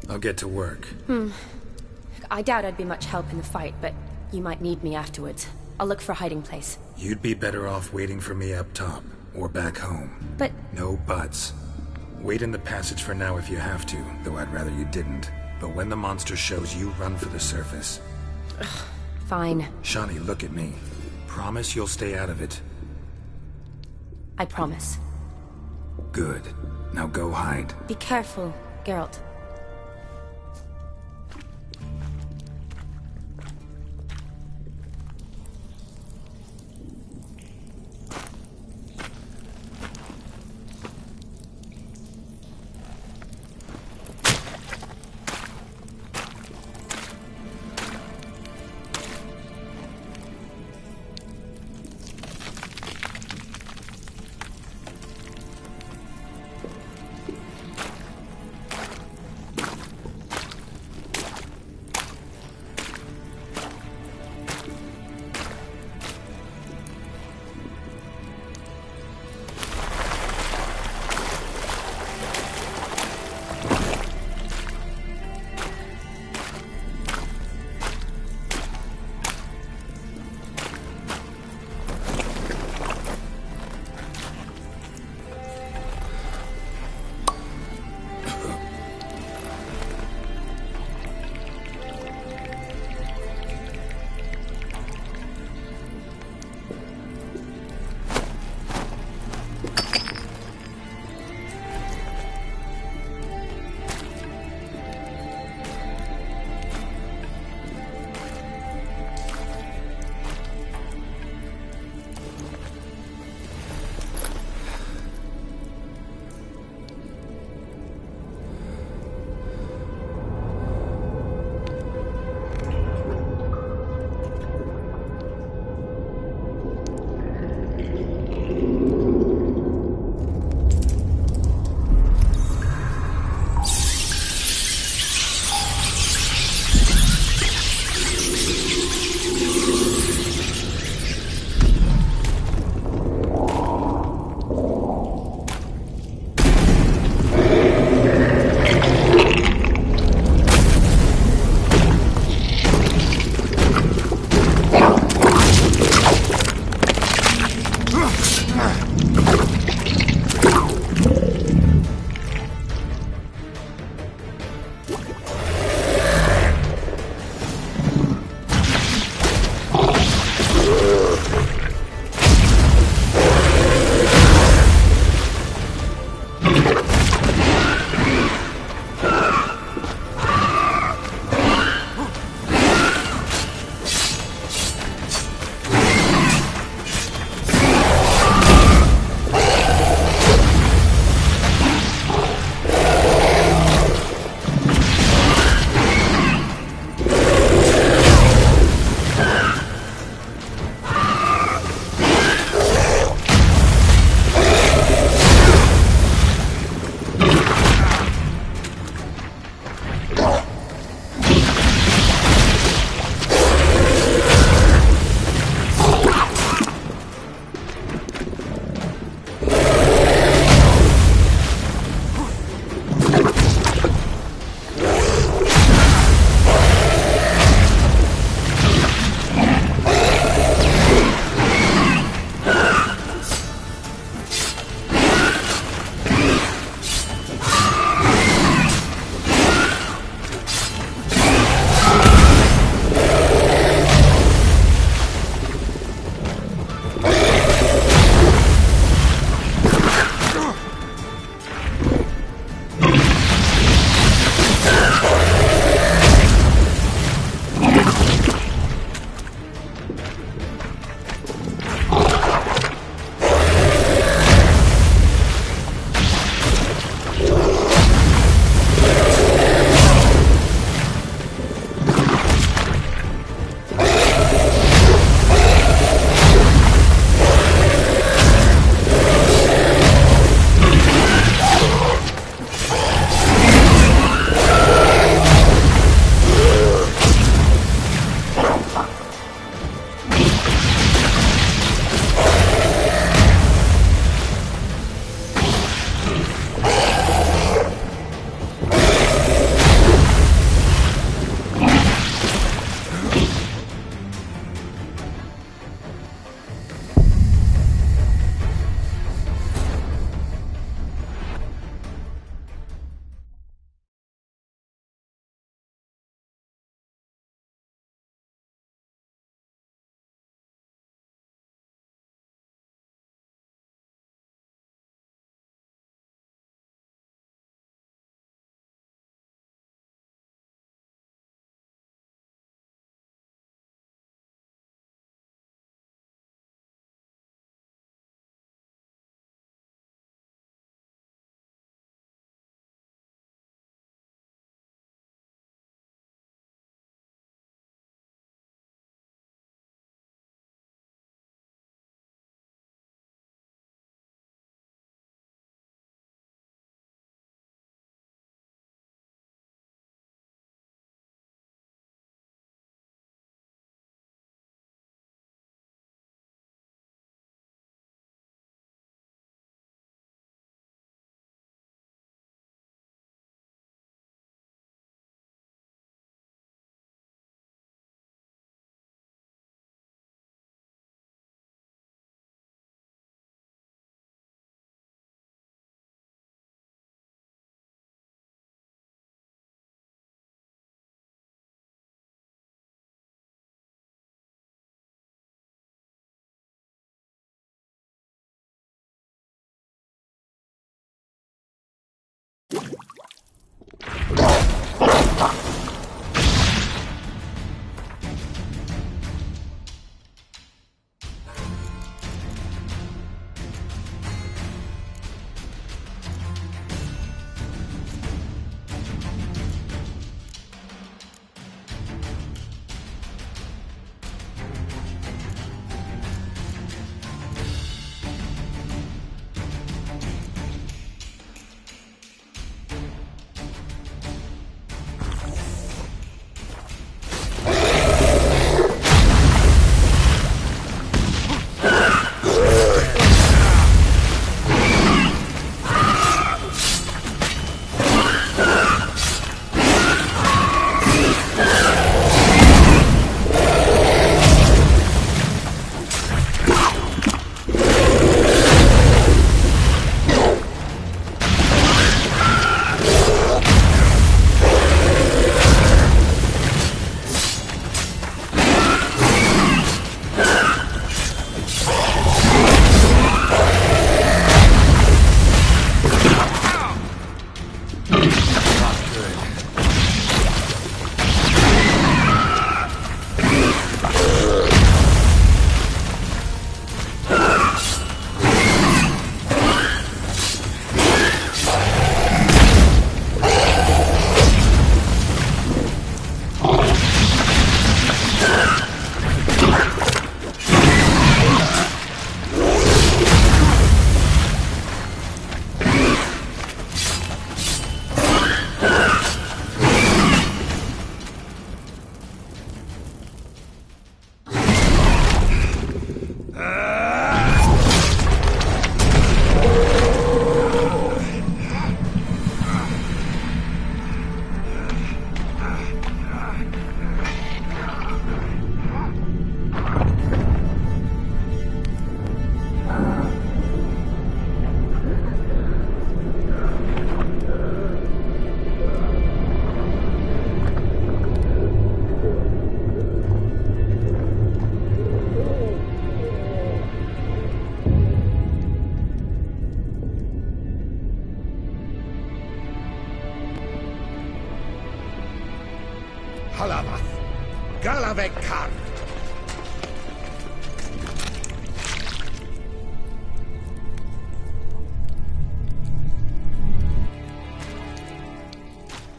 I'll get to work. I doubt I'd be much help in the fight, but you might need me afterwards. I'll look for a hiding place. You'd be better off waiting for me up top, or back home. But... No buts. Wait in the passage for now if you have to, though I'd rather you didn't. But when the monster shows, you run for the surface. Fine. Shani, look at me. Promise you'll stay out of it. I promise. Good. Now go hide. Be careful, Geralt. Halavath, Galavek Khan.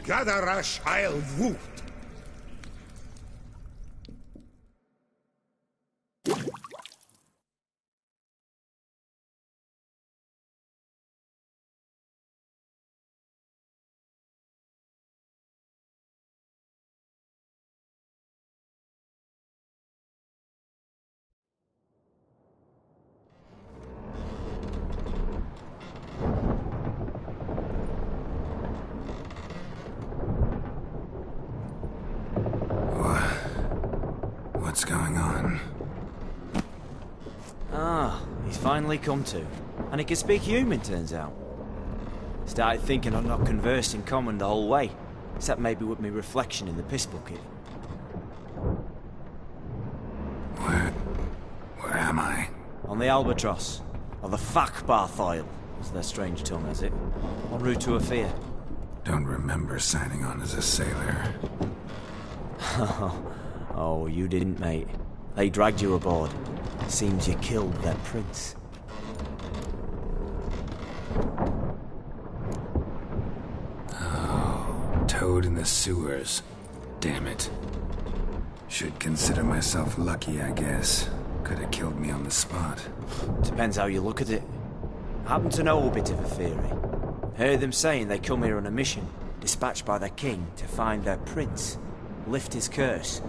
Gadarash Isle Woot. What's going on? Ah, he's finally come to. And he can speak human, turns out. Started thinking I'd not conversed in common the whole way, except maybe with me reflection in the piss bucket. Where am I? On the Albatross, or the Fakbarthoil, as their strange tongue has it, en route to Athia. Don't remember signing on as a sailor. Oh, you didn't, mate. They dragged you aboard. Seems you killed their prince. Oh, toad in the sewers. Damn it. Should consider myself lucky, I guess. Could have killed me on the spot. Depends how you look at it. I happen to know a bit of a theory. Heard them saying they come here on a mission, dispatched by their king to find their prince, lift his curse.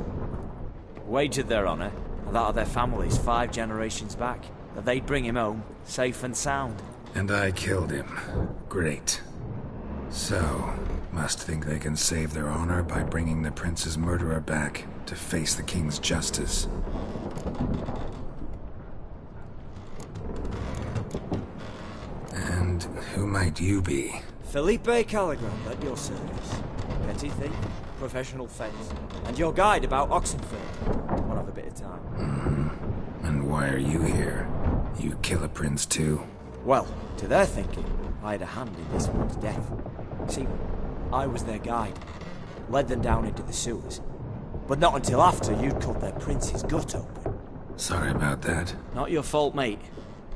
Wagered their honour, and that of their families 5 generations back, that they'd bring him home, safe and sound. And I killed him. Great. So, must think they can save their honor by bringing the prince's murderer back to face the king's justice. And who might you be? Felipe Caligrand at your service. Petty thief, professional fence, and your guide about Oxenford. One of a bit of time. And why are you here? You kill a prince too? Well, to their thinking, I had a hand in this one's death. See, I was their guide, led them down into the sewers. But not until after you'd cut their prince's gut open. Sorry about that. Not your fault, mate.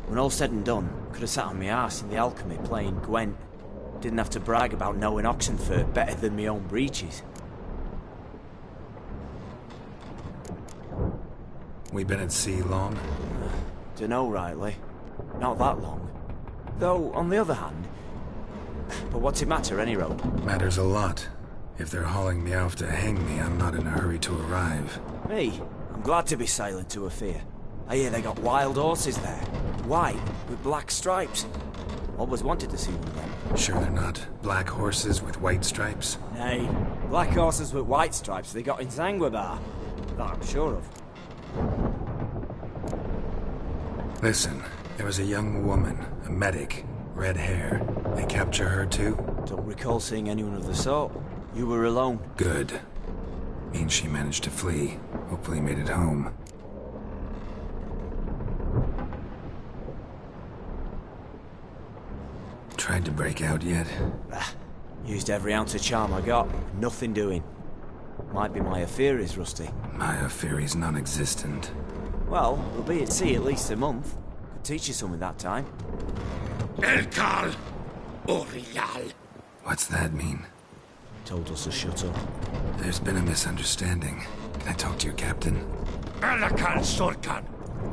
When all said and done, could have sat on my arse in the alchemy playing Gwent. Didn't have to brag about knowing Oxenford better than my own breeches. We been at sea long? Dunno rightly. Not that long. Though, on the other hand... But what's it matter, any road? Matters a lot. If they're hauling me off to hang me, I'm not in a hurry to arrive. Me? I'm glad to be sailing to Athia. I hear they got wild horses there. White, with black stripes. Always wanted to see one of them. Sure they're not black horses with white stripes? Nay, black horses with white stripes they got in Zanguebar. That I'm sure of. Listen, there was a young woman, a medic, red hair. They capture her too? Don't recall seeing anyone of the sort. You were alone. Good. Means she managed to flee. Hopefully made it home. Tried to break out yet? Used every ounce of charm I got. Nothing doing. Might be my Aetheri's rusty. My Aetheri's non-existent. Well, we'll be at sea at least a month. Could teach you something that time. Elkal Orial. What's that mean? Told us to shut up. There's been a misunderstanding. Can I talk to your captain? Alakal Sorkan.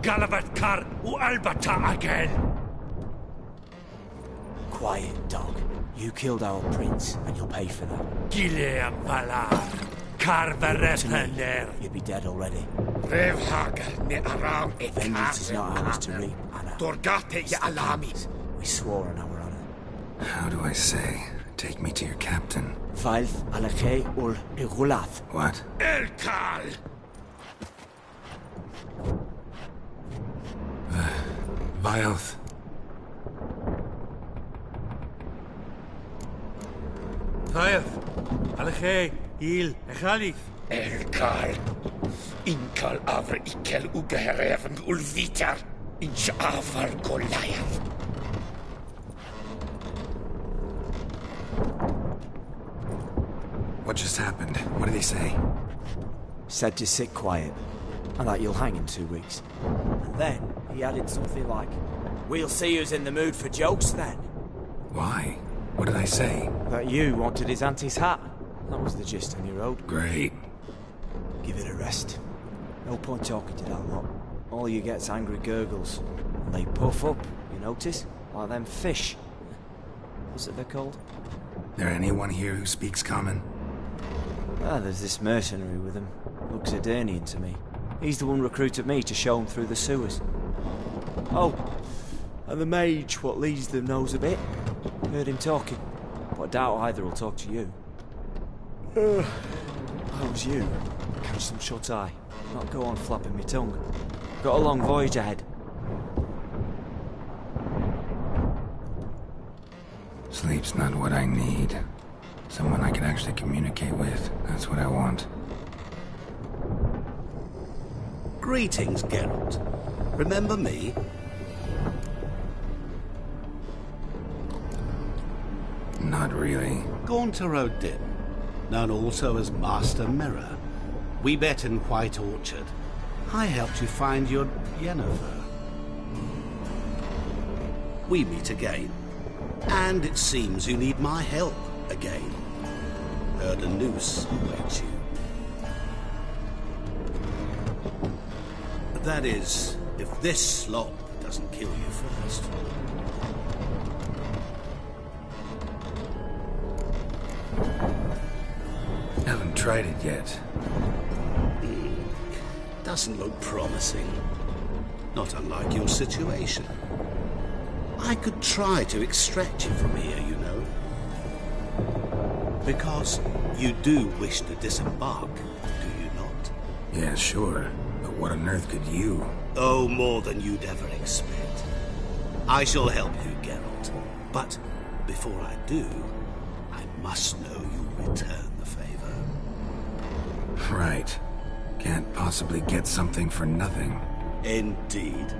Galavat Kar Albata again. Quiet, dog. You killed our prince, and you'll pay for that. Gileam Valar. Karvarepender. You'd be dead already. Revhagar ne aram et Vengeance is not ours to reap, Anna. Torgate ya alami. We swore on our honor. How do I say? Take me to your captain. Vailth alake ul igulath. What? Elkal. Vailth. Vailth. Alche. Il. Echalif. Elkal. Inkal avre ikel ugehereven ulvitar. Inch avar Goliath. What just happened? What did he say? Said to sit quiet, and that you'll hang in 2 weeks. And then he added something like, "We'll see who's in the mood for jokes then." Why? What did I say? That you wanted his auntie's hat. That was the gist on your road. Great. Give it a rest. No point talking to that lot. All you get's angry gurgles. And they puff up, you notice? Like them fish. What's it they're called? There anyone here who speaks common? Ah, there's this mercenary with him. Looks Edirnian to me. He's the one recruited me to show him through the sewers. Oh, and the mage what leads them knows a bit. Heard him talking, but I doubt either will talk to you. How's you? Catch some shut-eye. Not go on flapping my tongue. Got a long voyage ahead. Sleep's not what I need. Someone I can actually communicate with. That's what I want. Greetings, Geralt. Remember me? Not really. Gaunter O'Dim, known also as Master Mirror. We met in White Orchard. I helped you find your Yennefer. We meet again. And it seems you need my help again. Heard a noose awaits you. That is, if this slop doesn't kill you first. Haven't tried it yet. Doesn't look promising. Not unlike your situation. I could try to extract you from here, you know. Because you do wish to disembark, do you not? Yeah, sure. But what on earth could you? Oh, more than you'd ever expect. I shall help you, Geralt. But before I do, I must know you'll return the favor. Right. Can't possibly get something for nothing. Indeed.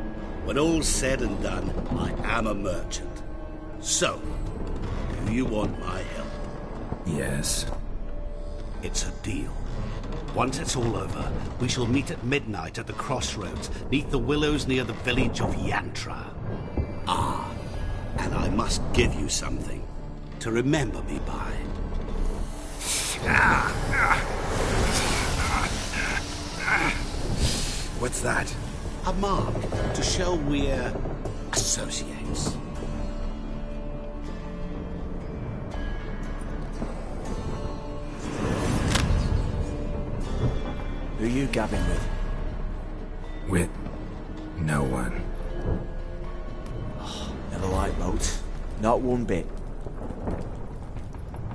When all's said and done, I am a merchant. So, do you want my help? Yes. It's a deal. Once it's all over, we shall meet at midnight at the crossroads, neath the willows near the village of Yantra. Ah, and I must give you something to remember me by. What's that? A mark to show we're associates. Who you gabbing with? With no one. Never liked boats. Not one bit.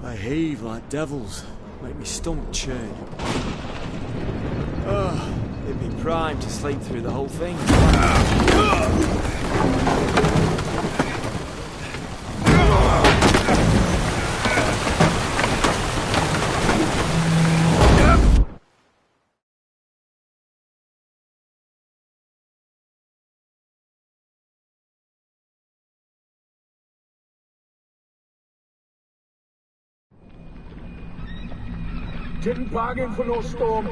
They heave like devils. Make me stomach churn. It'd be prime to sleep through the whole thing. Didn't bargain for no storm.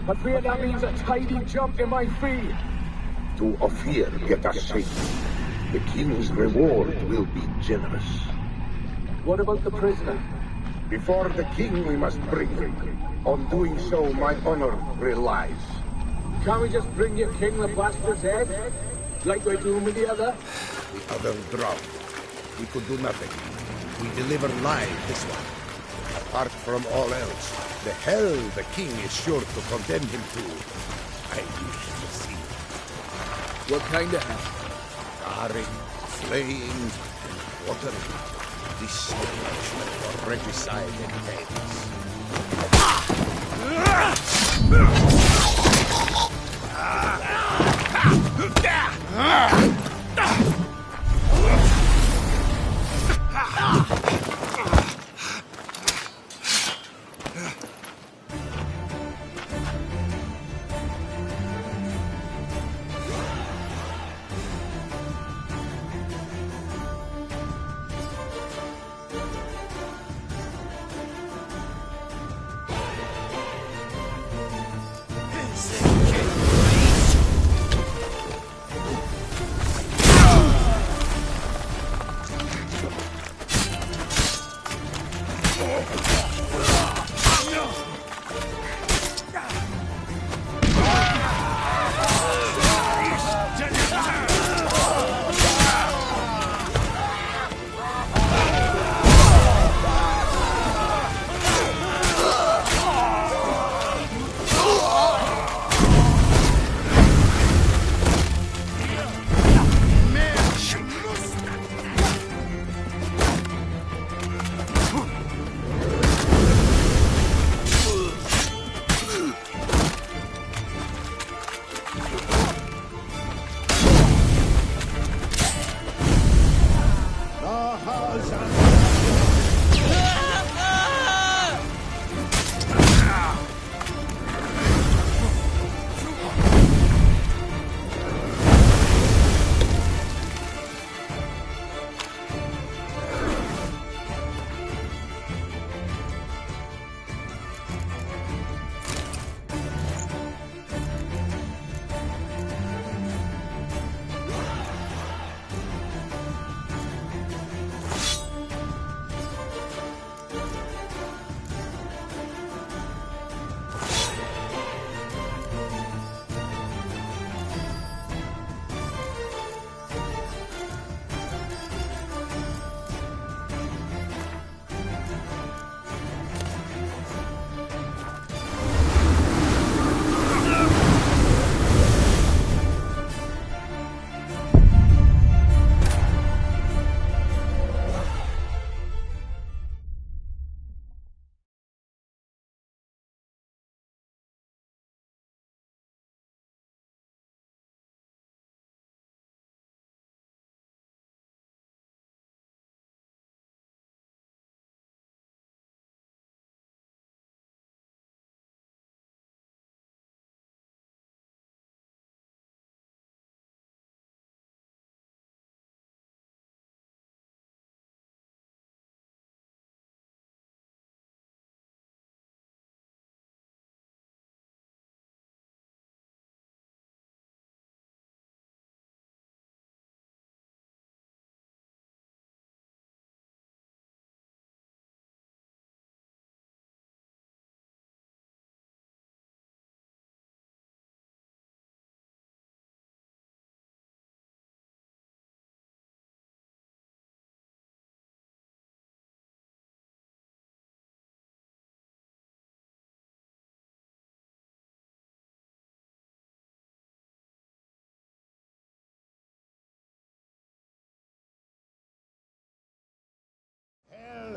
I fear that means a tidy jump in my fee. To Ophir, get us safe. The king's reward will be generous. What about the prisoner? Before the king, we must bring him. On doing so, my honor relies. Can't we just bring your king the bastard's head? Like we're doing with the other? The other drowned. We could do nothing. We deliver live this one. Apart from all else, the hell the king is sure to condemn him to. I wish to see. What kind of hell? Charring, flaying, and watering. This is punishment for regicide and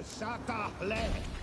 Sata le.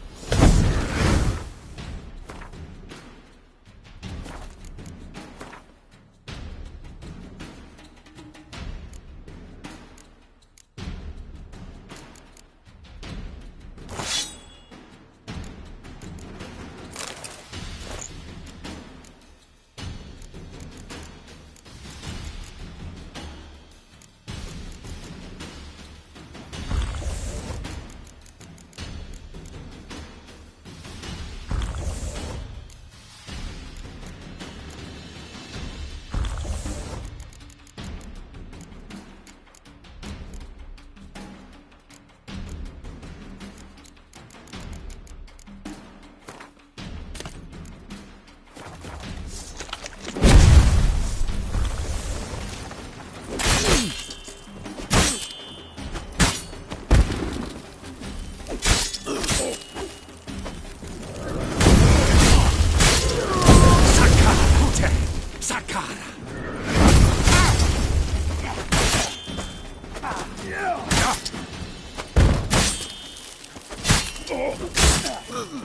Not good.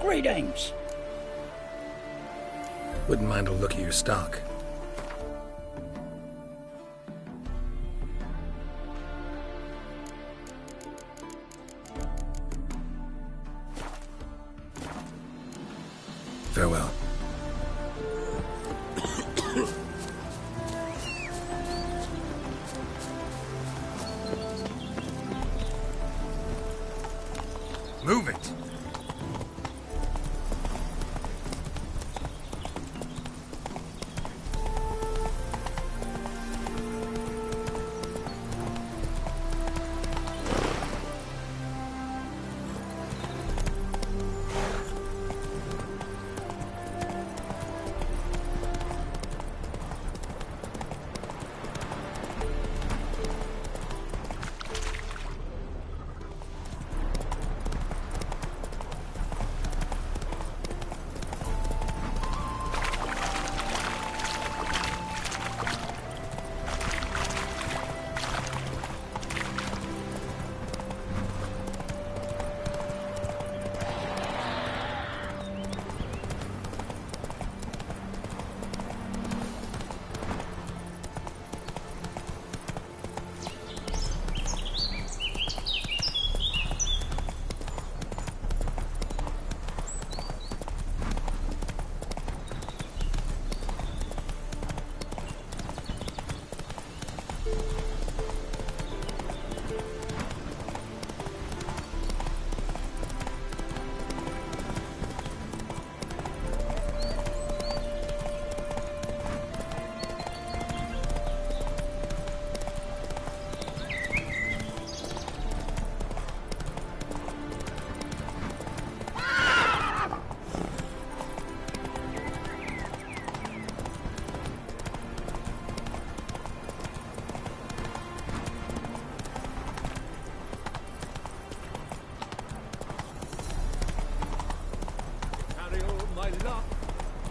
Greetings. Wouldn't mind a look at your stock. Farewell. Move it!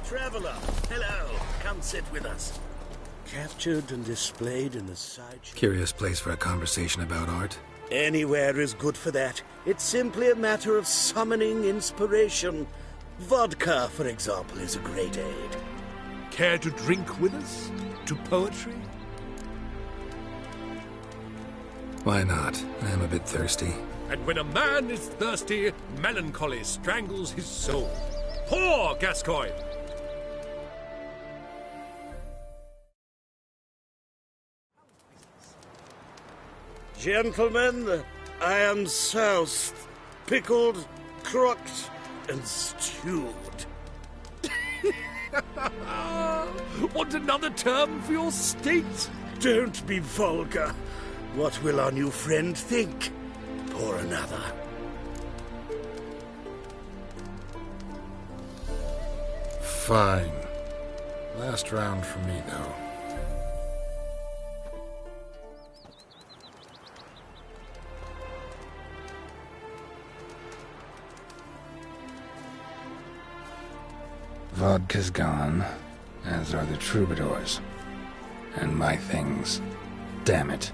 Traveler, hello. Come sit with us. Captured and displayed in the sideshow. Curious place for a conversation about art. Anywhere is good for that. It's simply a matter of summoning inspiration. Vodka, for example, is a great aid. Care to drink with us? To poetry? Why not? I am a bit thirsty. And when a man is thirsty, melancholy strangles his soul. Pour, Gascoigne! Gentlemen, I am soused, pickled, crocked, and stewed. Want another term for your state? Don't be vulgar. What will our new friend think? Pour another. Fine. Last round for me, though. Vodka's gone, as are the troubadours. And my things. Damn it.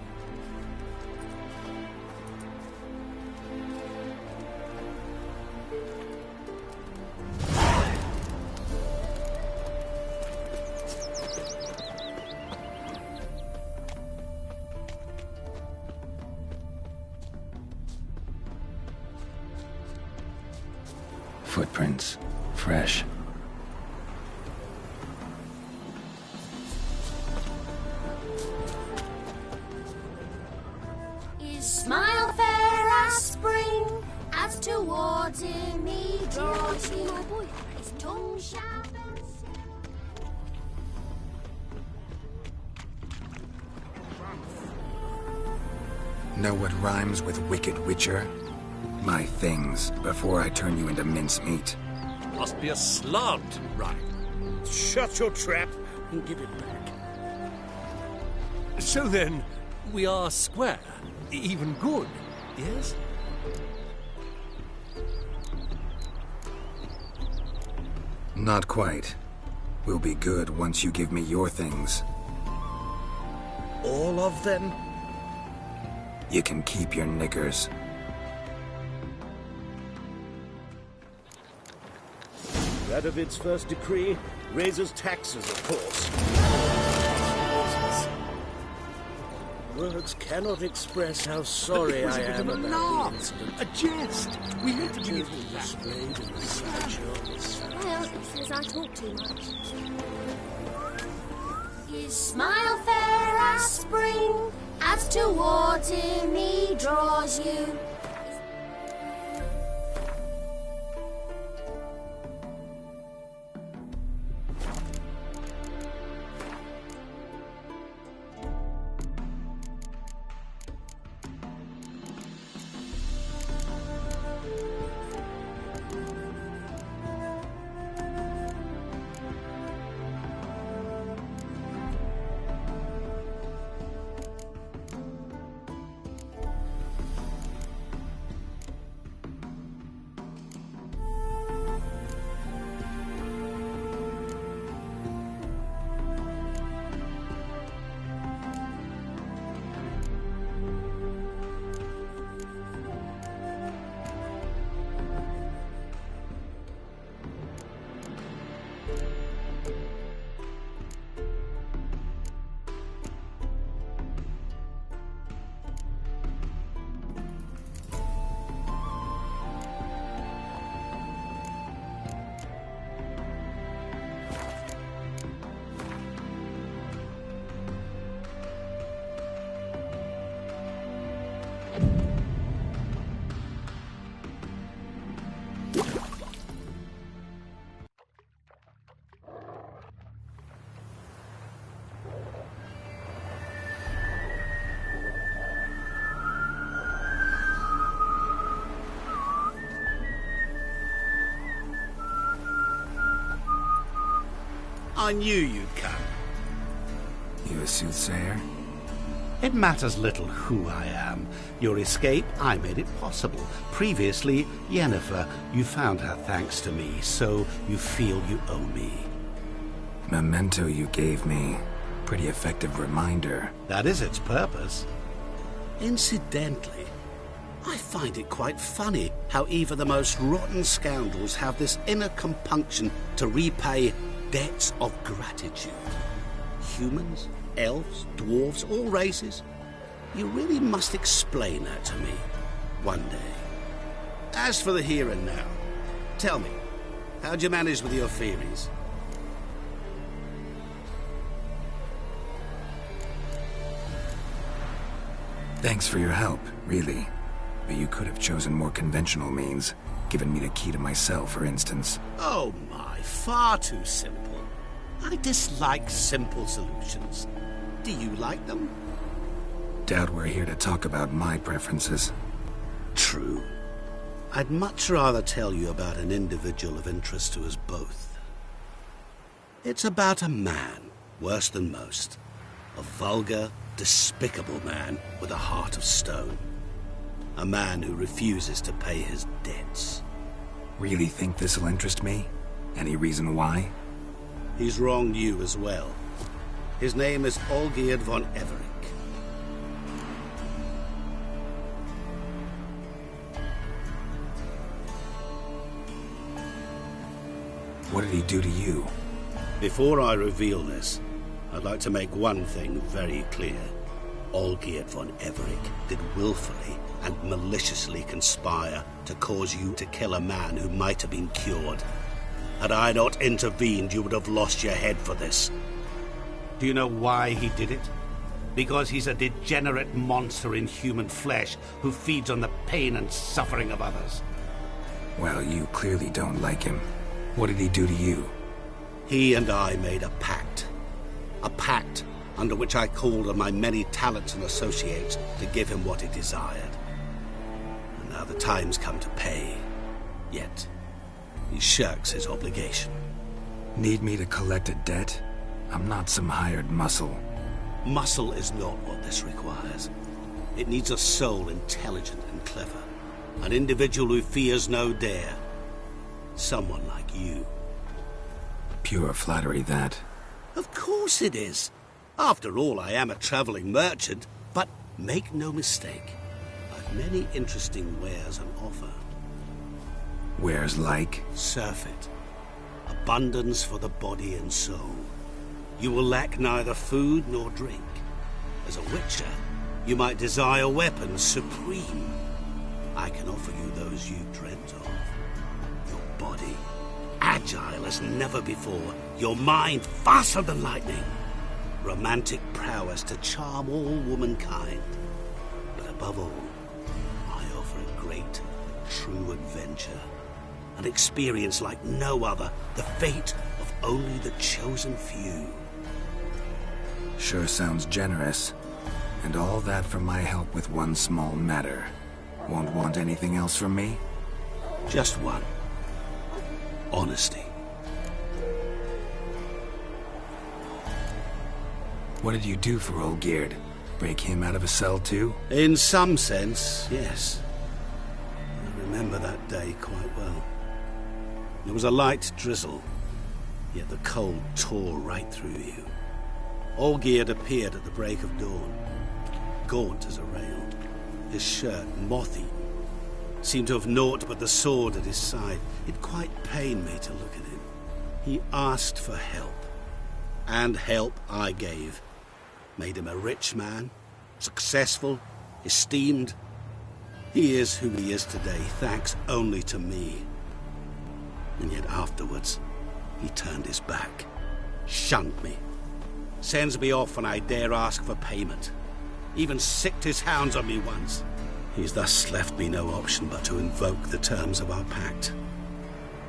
Footprints. Fresh. Smile fair as spring, as towards immediately his tongue sharp and Know what rhymes with wicked witcher? My things, before I turn you into mincemeat. Must be a slant rhyme. Shut your trap and give it back. So then, we are square. Even good, yes? Not quite. We'll be good once you give me your things. All of them? You can keep your knickers. Radovid's first decree raises taxes, of course. Words cannot express how sorry I am about the incident. A jest. We need to be displayed in the sideshows. Well, it says I talk too much. His smile fair as spring, as towards him he draws you. I knew you'd come. You a soothsayer? It matters little who I am. Your escape, I made it possible. Previously, Yennefer, you found her thanks to me, so you feel you owe me. Memento you gave me. Pretty effective reminder. That is its purpose. Incidentally, I find it quite funny how even the most rotten scoundrels have this inner compunction to repay debts of gratitude. Humans, elves, dwarves, all races. You really must explain that to me one day. As for the here and now, tell me, how'd you manage with your theories? Thanks for your help, really. But you could have chosen more conventional means. Given me the key to my cell, for instance. Oh my, far too simple. I dislike simple solutions. Do you like them? Doubt we're here to talk about my preferences. True. I'd much rather tell you about an individual of interest to us both. It's about a man, worse than most. A vulgar, despicable man with a heart of stone. A man who refuses to pay his debts. Really think this'll interest me? Any reason why? He's wronged you as well. His name is Olgierd von Everec. What did he do to you? Before I reveal this, I'd like to make one thing very clear. Olgierd von Everec did willfully and maliciously conspire to cause you to kill a man who might have been cured. Had I not intervened, you would have lost your head for this. Do you know why he did it? Because he's a degenerate monster in human flesh who feeds on the pain and suffering of others. Well, you clearly don't like him. What did he do to you? He and I made a pact. A pact under which I called on my many talents and associates to give him what he desired. And now the time's come to pay. Yet he shirks his obligation. Need me to collect a debt? I'm not some hired muscle. Muscle is not what this requires. It needs a soul intelligent and clever. An individual who fears no dare. Someone like you. Pure flattery, that. Of course it is. After all, I am a traveling merchant. But make no mistake, I've many interesting wares on offer. Wares like? Surfeit. abundance for the body and soul. You will lack neither food nor drink. As a witcher, you might desire weapons supreme. I can offer you those you dreamt of. Your body, agile as never before. Your mind, faster than lightning. Romantic prowess to charm all womankind. But above all, I offer a great, true adventure. An experience like no other. The fate of only the chosen few. Sure sounds generous. And all that for my help with one small matter. Won't want anything else from me? Just one. Honesty. What did you do for Olgierd? Break him out of a cell too? In some sense, yes. I remember that day quite well. There was a light drizzle, yet the cold tore right through you. Olgierd appeared at the break of dawn, gaunt as a rail, his shirt moth-eaten. Seemed to have naught but the sword at his side. It quite pained me to look at him. He asked for help, and help I gave. Made him a rich man, successful, esteemed. He is who he is today, thanks only to me. And yet afterwards, he turned his back, shunned me, sends me off when I dare ask for payment. Even sicked his hounds on me once. He's thus left me no option but to invoke the terms of our pact.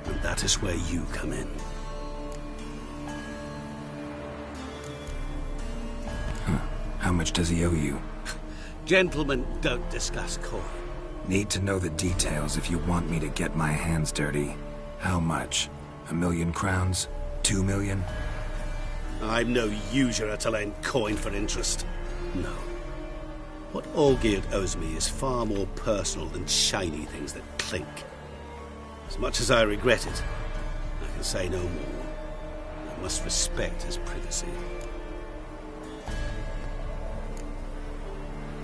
And that is where you come in. How much does he owe you? Gentlemen don't discuss coin. Need to know the details if you want me to get my hands dirty. How much? 1,000,000 crowns? 2 million? I'm no usurer to lend coin for interest. No. What Olgierd owes me is far more personal than shiny things that clink. As much as I regret it, I can say no more. I must respect his privacy.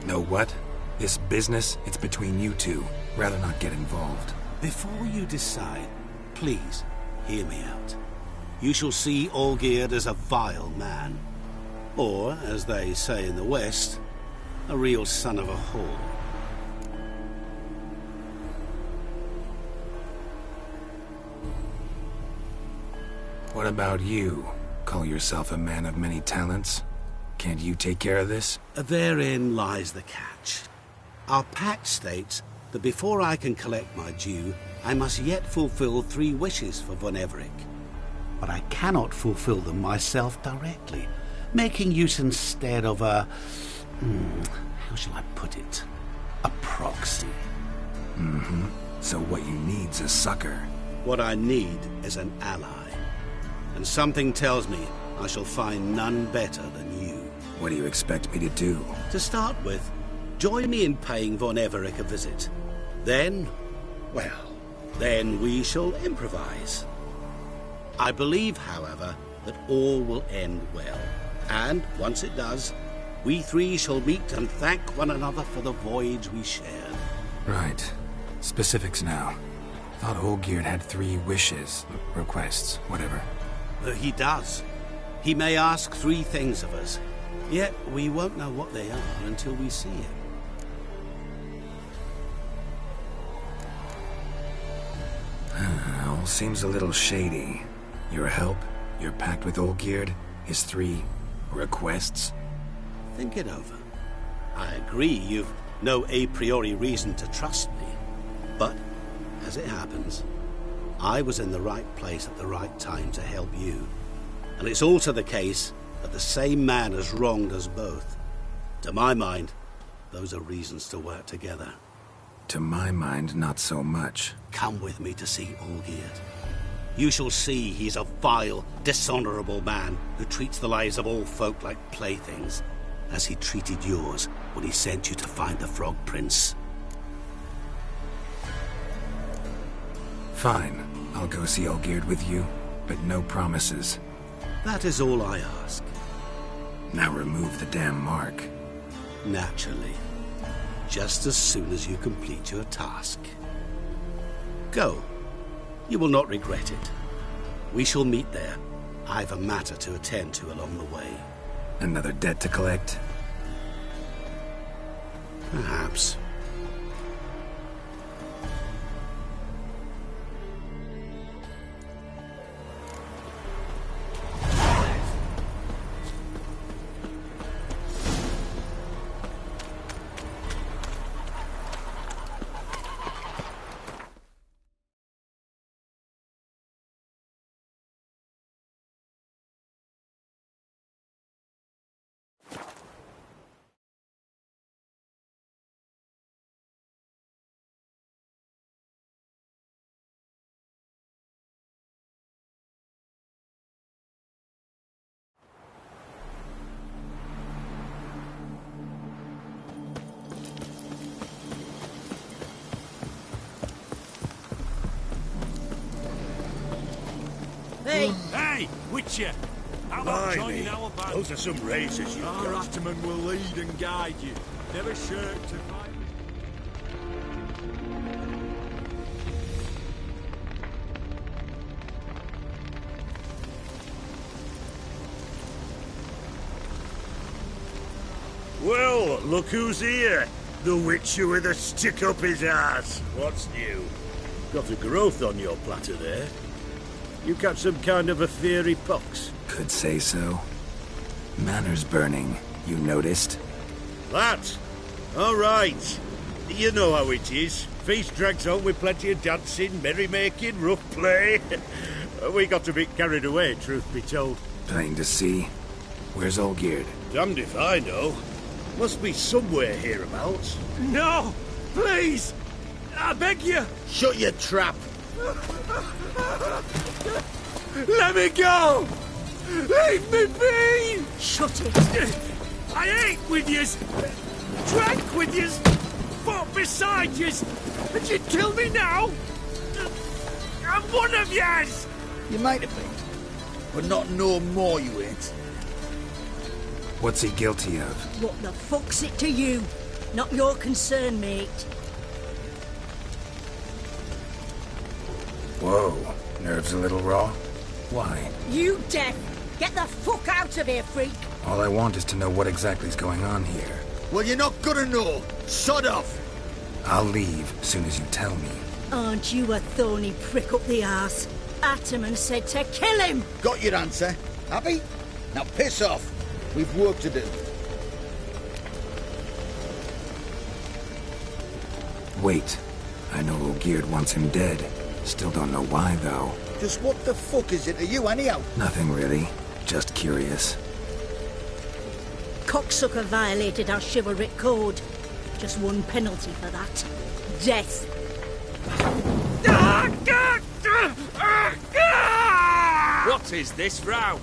Know what? This business, it's between you two. Rather not get involved. Before you decide, please hear me out. You shall see Olgierd as a vile man. Or, as they say in the West, a real son of a whore. What about you? Call yourself a man of many talents? Can't you take care of this? Therein lies the catch. Our pact states that before I can collect my due, I must yet fulfill 3 wishes for Von Everec. But I cannot fulfill them myself directly, making use instead of a... how shall I put it? A proxy. Mm-hmm. So what you need's a sucker. What I need is an ally. And something tells me I shall find none better than you. What do you expect me to do? To start with, join me in paying Von Everec a visit. Then, well, then we shall improvise. I believe, however, that all will end well. And, once it does, we 3 shall meet and thank one another for the voyage we shared. Right. Specifics now. Thought Olgierd had 3 wishes, requests, whatever. He does. He may ask 3 things of us, yet we won't know what they are until we see him. All seems a little shady. Your help, your pact with Olgierd, his 3 requests. Think it over. I agree you've no a priori reason to trust me. But, as it happens, I was in the right place at the right time to help you. And it's also the case that the same man has wronged us both. To my mind, those are reasons to work together. To my mind, not so much. Come with me to see Olgierd. You shall see he's a vile, dishonorable man who treats the lives of all folk like playthings, as he treated yours when he sent you to find the Frog Prince. Fine. I'll go see Olgierd with you, but no promises. That is all I ask. Now remove the damn mark. Naturally. Just as soon as you complete your task. Go. You will not regret it. We shall meet there. I've a matter to attend to along the way. Another debt to collect? Perhaps. Hey! Hey, Witcher! How about joining Blimey, our band? those are some razors you've Our got. Ataman will lead and guide you. Never shirk to fight. Well, look who's here. The Witcher with a stick up his ass. What's new? Got a growth on your platter there. You catch some kind of a fiery pox? Could say so. Manor's burning, you noticed? That? All right. You know how it is. Feast drags on with plenty of dancing, merrymaking, rough play. We got a bit carried away, truth be told. Plain to see. Where's Olgierd? Damned if I know. Must be somewhere hereabouts. No! Please! I beg you! Shut your trap! Let me go! Leave me be! Shut it! I ate with yous, drank with yous, fought beside yous, and you'd kill me now? I'm one of yous! You might have been, but not no more you ain't. What's he guilty of? What the fuck's it to you? Not your concern, mate. Whoa, nerves a little raw? Why? You deaf! Get the fuck out of here, freak! All I want is to know what exactly is going on here. Well, you're not gonna know. Sod off! I'll leave as soon as you tell me. Aren't you a thorny prick up the arse? Ataman said to kill him! Got your answer. Happy? Now piss off. We've work to do. Wait. I know Olgierd wants him dead. Still don't know why, though. Just what the fuck is it to you, anyhow? Nothing really. Just curious. Cocksucker violated our chivalric code. Just one penalty for that. Death. What is this row?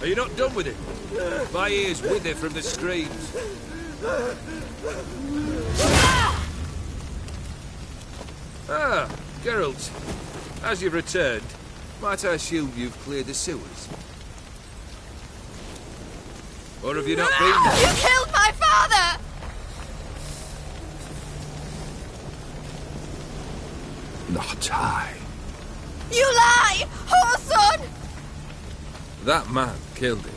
Are you not done with it? My ears wither from the screams. Ah, Geralt. As you've returned, might I assume you've cleared the sewers? Or have you not been there? You killed my father! Not I. You lie! Whoreson! That man killed him.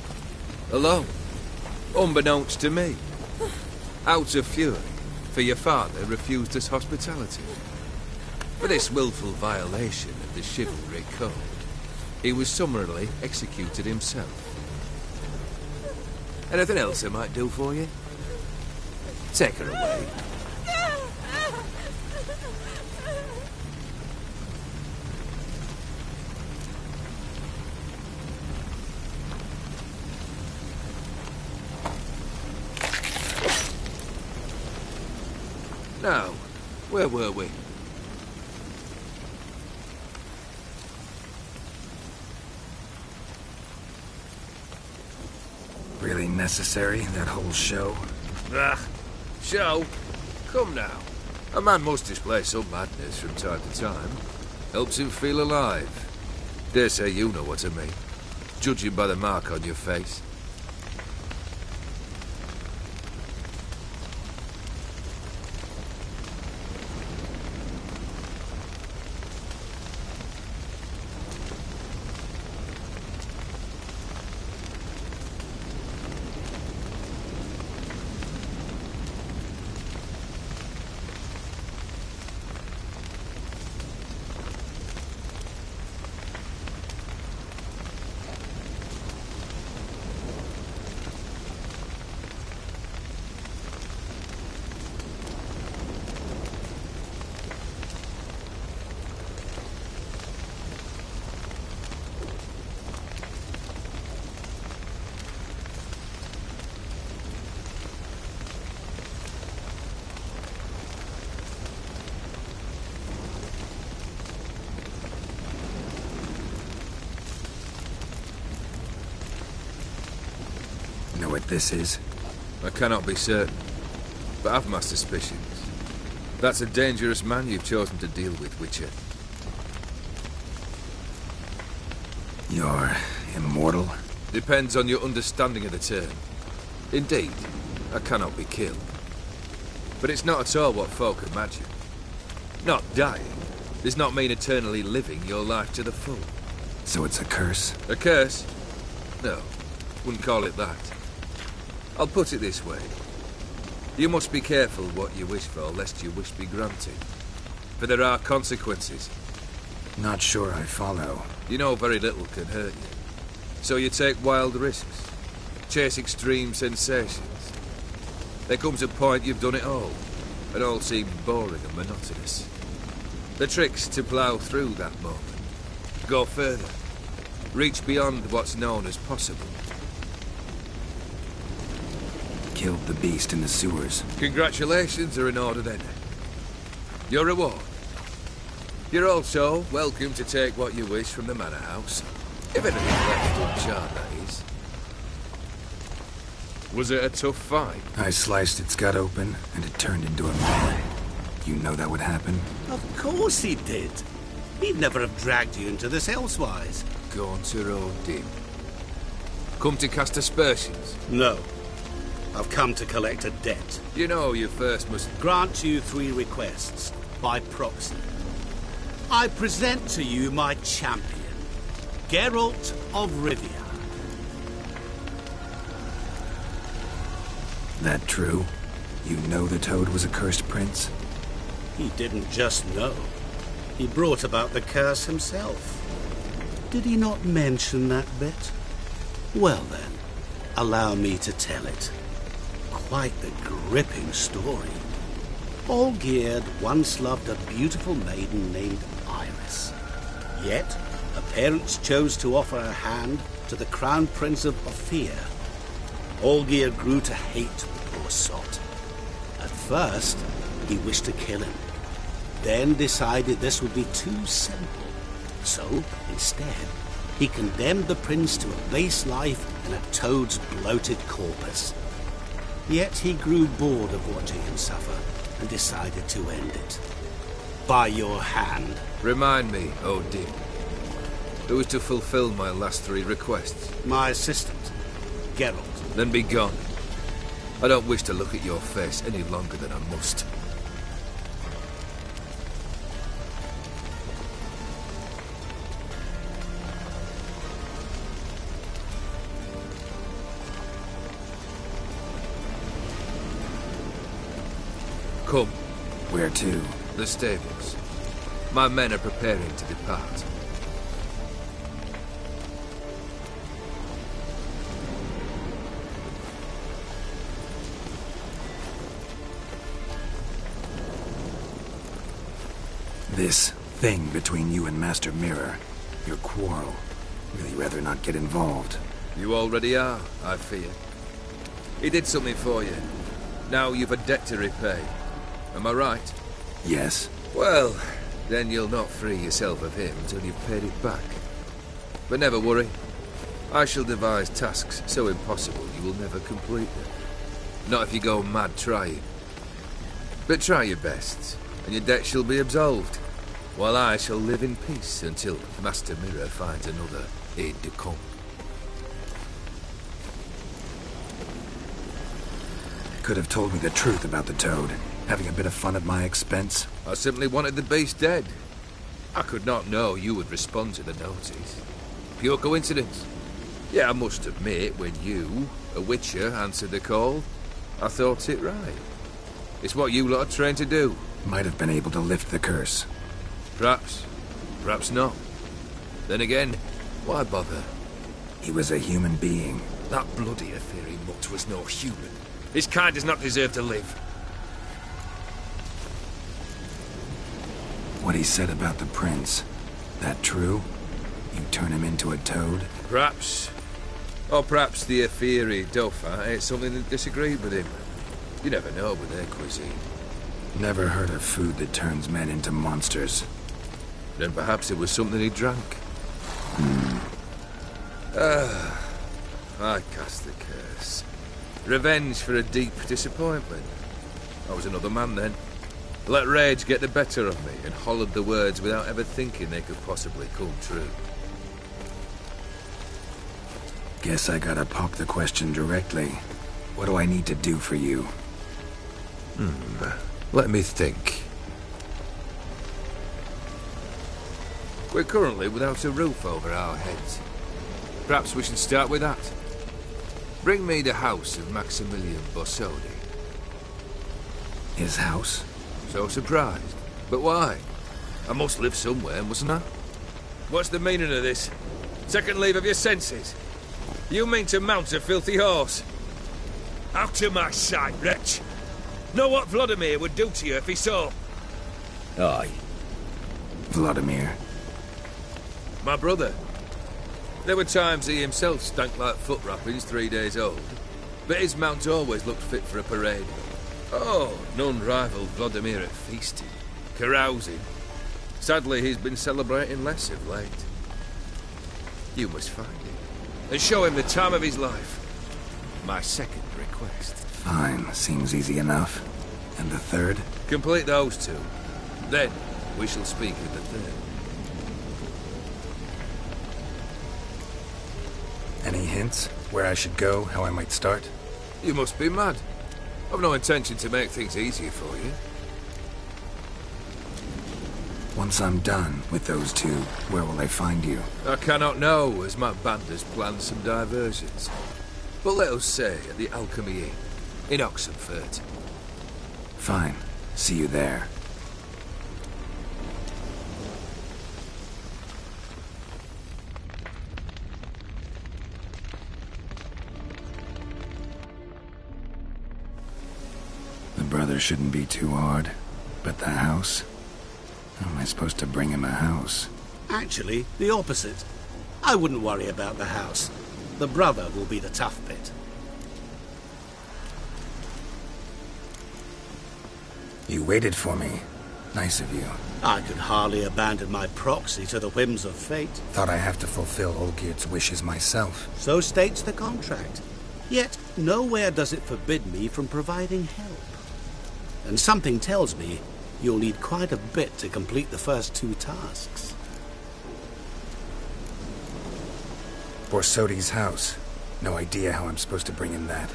Alone. Unbeknownst to me. Out of fury, for your father refused us hospitality. For this willful violation of the chivalry code, he was summarily executed himself. Anything else I might do for you? Take her away. Now, where were we? Really necessary, that whole show? Ah, show? Come now. A man must display some madness from time to time. Helps him feel alive. Dare say you know what I mean. Judging by the mark on your face. what this is? I cannot be certain, but I've my suspicions. That's a dangerous man you've chosen to deal with, Witcher. You're immortal? Depends on your understanding of the term. Indeed, I cannot be killed. But it's not at all what folk imagine. Not dying does not mean eternally living your life to the full. So it's a curse? A curse? No, wouldn't call it that. I'll put it this way. You must be careful what you wish for, lest your wish be granted. For there are consequences. Not sure I follow. You know very little can hurt you. So you take wild risks. Chase extreme sensations. There comes a point you've done it all. It all seems boring and monotonous. The trick's to plough through that moment. Go further. Reach beyond what's known as possible. Killed the beast in the sewers. Congratulations are in order then. Your reward. You're also welcome to take what you wish from the manor house. If anything left uncharred, that is. Was it a tough fight? I sliced its gut open, and it turned into a man. You know that would happen? Of course he did. He'd never have dragged you into this elsewise. Gaunter Odin. Come to cast aspersions? No. I've come to collect a debt. You know you first must grant you 3 requests, by proxy. I present to you my champion, Geralt of Rivia. That true? You know the Toad was a cursed prince? He didn't just know. He brought about the curse himself. Did he not mention that bit? Well then, allow me to tell it. Quite the gripping story. Olgierd once loved a beautiful maiden named Iris. Yet, her parents chose to offer her hand to the Crown Prince of Ophir. Olgierd grew to hate the poor sot. At first, he wished to kill him. Then decided this would be too simple. So, instead, he condemned the prince to a base life in a toad's bloated corpus. Yet he grew bored of watching him suffer and decided to end it. By your hand. Remind me, Odin. Who is to fulfill my last 3 requests? My assistant, Geralt. Then be gone. I don't wish to look at your face any longer than I must. Come. Where to? The stables. My men are preparing to depart. This thing between you and Master Mirror, your quarrel, really rather not get involved. You already are, I fear. He did something for you. Now you've a debt to repay. Am I right? Yes. Well, then you'll not free yourself of him until you've paid it back. But never worry. I shall devise tasks so impossible you will never complete them. Not if you go mad trying. But try your best, and your debt shall be absolved, while I shall live in peace until Master Mirror finds another aide-de-camp. Could have told me the truth about the Toad, having a bit of fun at my expense. I simply wanted the beast dead. I could not know you would respond to the notice. Pure coincidence. Yeah, I must admit, when you, a Witcher, answered the call, I thought it right. It's what you lot are trained to do. Might have been able to lift the curse. Perhaps. Perhaps not. Then again, why bother? He was a human being. That bloody Aetheri mutt was no human. His kind does not deserve to live. What he said about the prince, that true? You turn him into a toad? Perhaps. Or perhaps the Aetheri Dauphin ate something that disagreed with him. You never know with their cuisine. Never heard of food that turns men into monsters. Then perhaps it was something he drank. I cast the curse. Revenge for a deep disappointment. I was another man then. Let rage get the better of me and hollered the words without ever thinking they could possibly come true. Guess I gotta pop the question directly. What do I need to do for you? Let me think. We're currently without a roof over our heads. Perhaps we should start with that. Bring me the house of Maximilian Borsodi. His house? So surprised. But why? I must live somewhere, mustn't I? What's the meaning of this? Second leave of your senses? You mean to mount a filthy horse? Out of my sight, wretch! Know what Vladimir would do to you if he saw? Aye. Vladimir. My brother. There were times he himself stank like foot wrappings 3 days old, but his mount always looked fit for a parade. Oh, none rivaled Vladimir at feasting, carousing. Sadly, he's been celebrating less of late. You must find him, and show him the time of his life. My second request. Fine, seems easy enough. And the third? Complete those two. Then, we shall speak of the third. Any hints? Where I should go? How I might start? You must be mad. I've no intention to make things easier for you. Once I'm done with those two, where will I find you? I cannot know, as my band has planned some diversions. But let us say at the Alchemy Inn, in Oxenfurt. Fine. See you there. The brother shouldn't be too hard. But the house? How am I supposed to bring him a house? Actually, the opposite. I wouldn't worry about the house. The brother will be the tough bit. You waited for me. Nice of you. I could hardly abandon my proxy to the whims of fate. Thought I have to fulfill Olgierd's wishes myself. So states the contract. Yet, nowhere does it forbid me from providing help. And something tells me you'll need quite a bit to complete the first two tasks. Borsodi's house. No idea how I'm supposed to bring him that.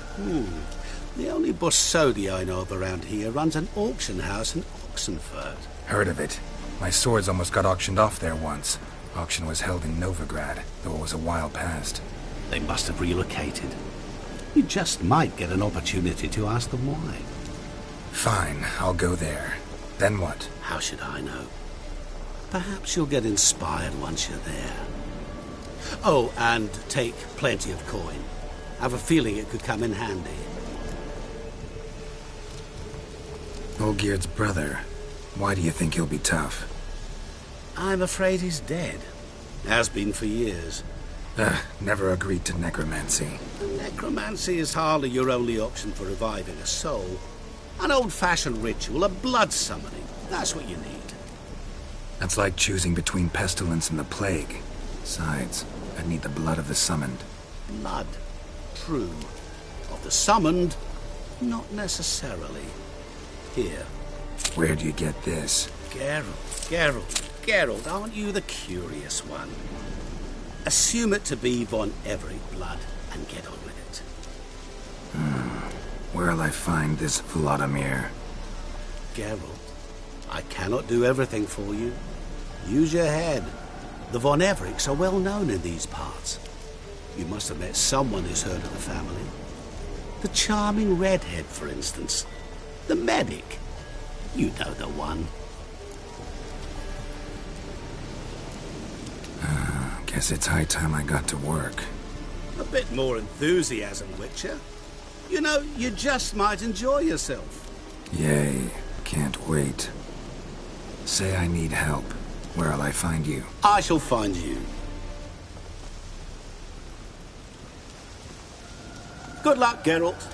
The only Borsodi I know of around here runs an auction house in Oxenfurt. Heard of it. My swords almost got auctioned off there once. Auction was held in Novigrad, though it was a while past. They must have relocated. You just might get an opportunity to ask them why. Fine, I'll go there. Then what? How should I know? Perhaps you'll get inspired once you're there. Oh, and take plenty of coin. Have a feeling it could come in handy. Olgierd's brother. Why do you think he'll be tough? I'm afraid he's dead. Has been for years. Never agreed to necromancy. Necromancy is hardly your only option for reviving a soul. An old-fashioned ritual, a blood summoning. That's what you need. That's like choosing between pestilence and the plague. Besides, I'd need the blood of the summoned. Blood. True. Of the summoned, not necessarily. Here. Where do you get this? Geralt, aren't you the curious one? Assume it to be von Everett blood and get on with it. Where'll I find this Vladimir? Geralt, I cannot do everything for you. Use your head. The von Evericks are well known in these parts. You must have met someone who's heard of the family. The charming redhead, for instance. The medic. You know the one. Guess it's high time I got to work. A bit more enthusiasm, Witcher. You know, you just might enjoy yourself. Yay. Can't wait. Say I need help. Where'll I find you? I shall find you. Good luck, Geralt.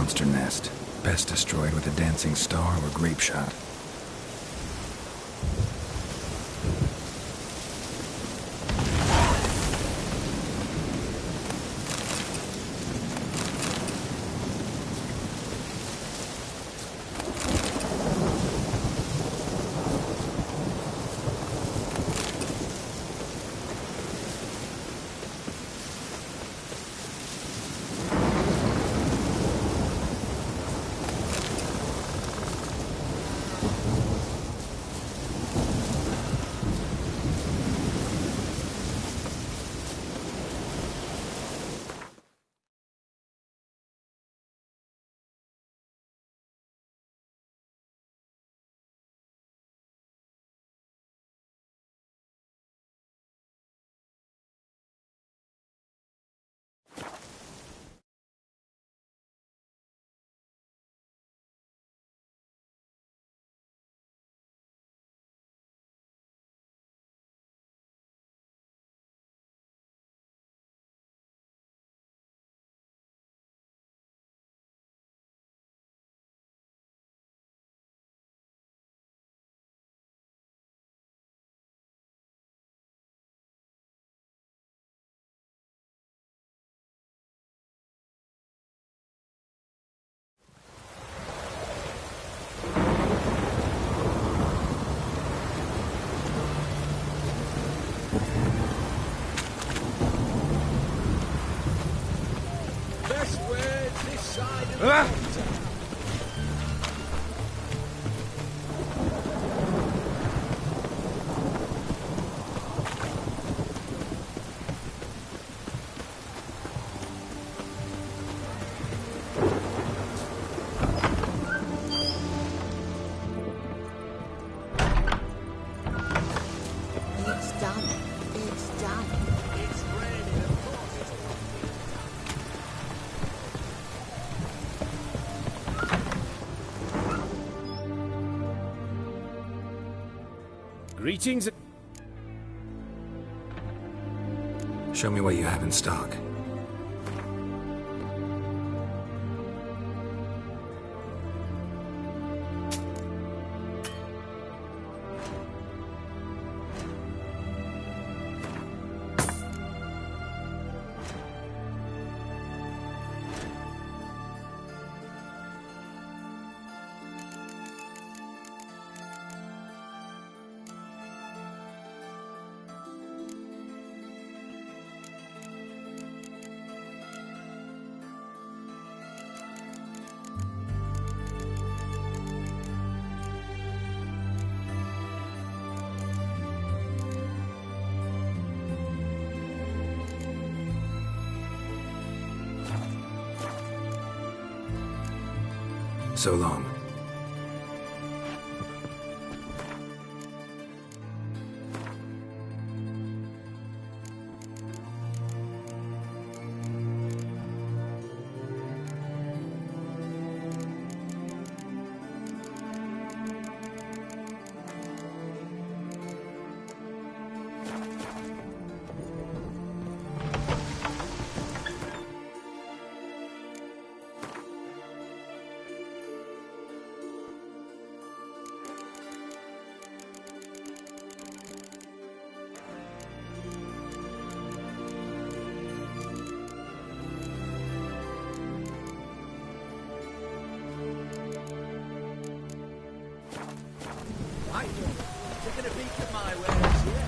monster nest. Best destroyed with a dancing star or grape shot. Greetings. Show me what you have in stock. So long. Taking a peek at my wares here.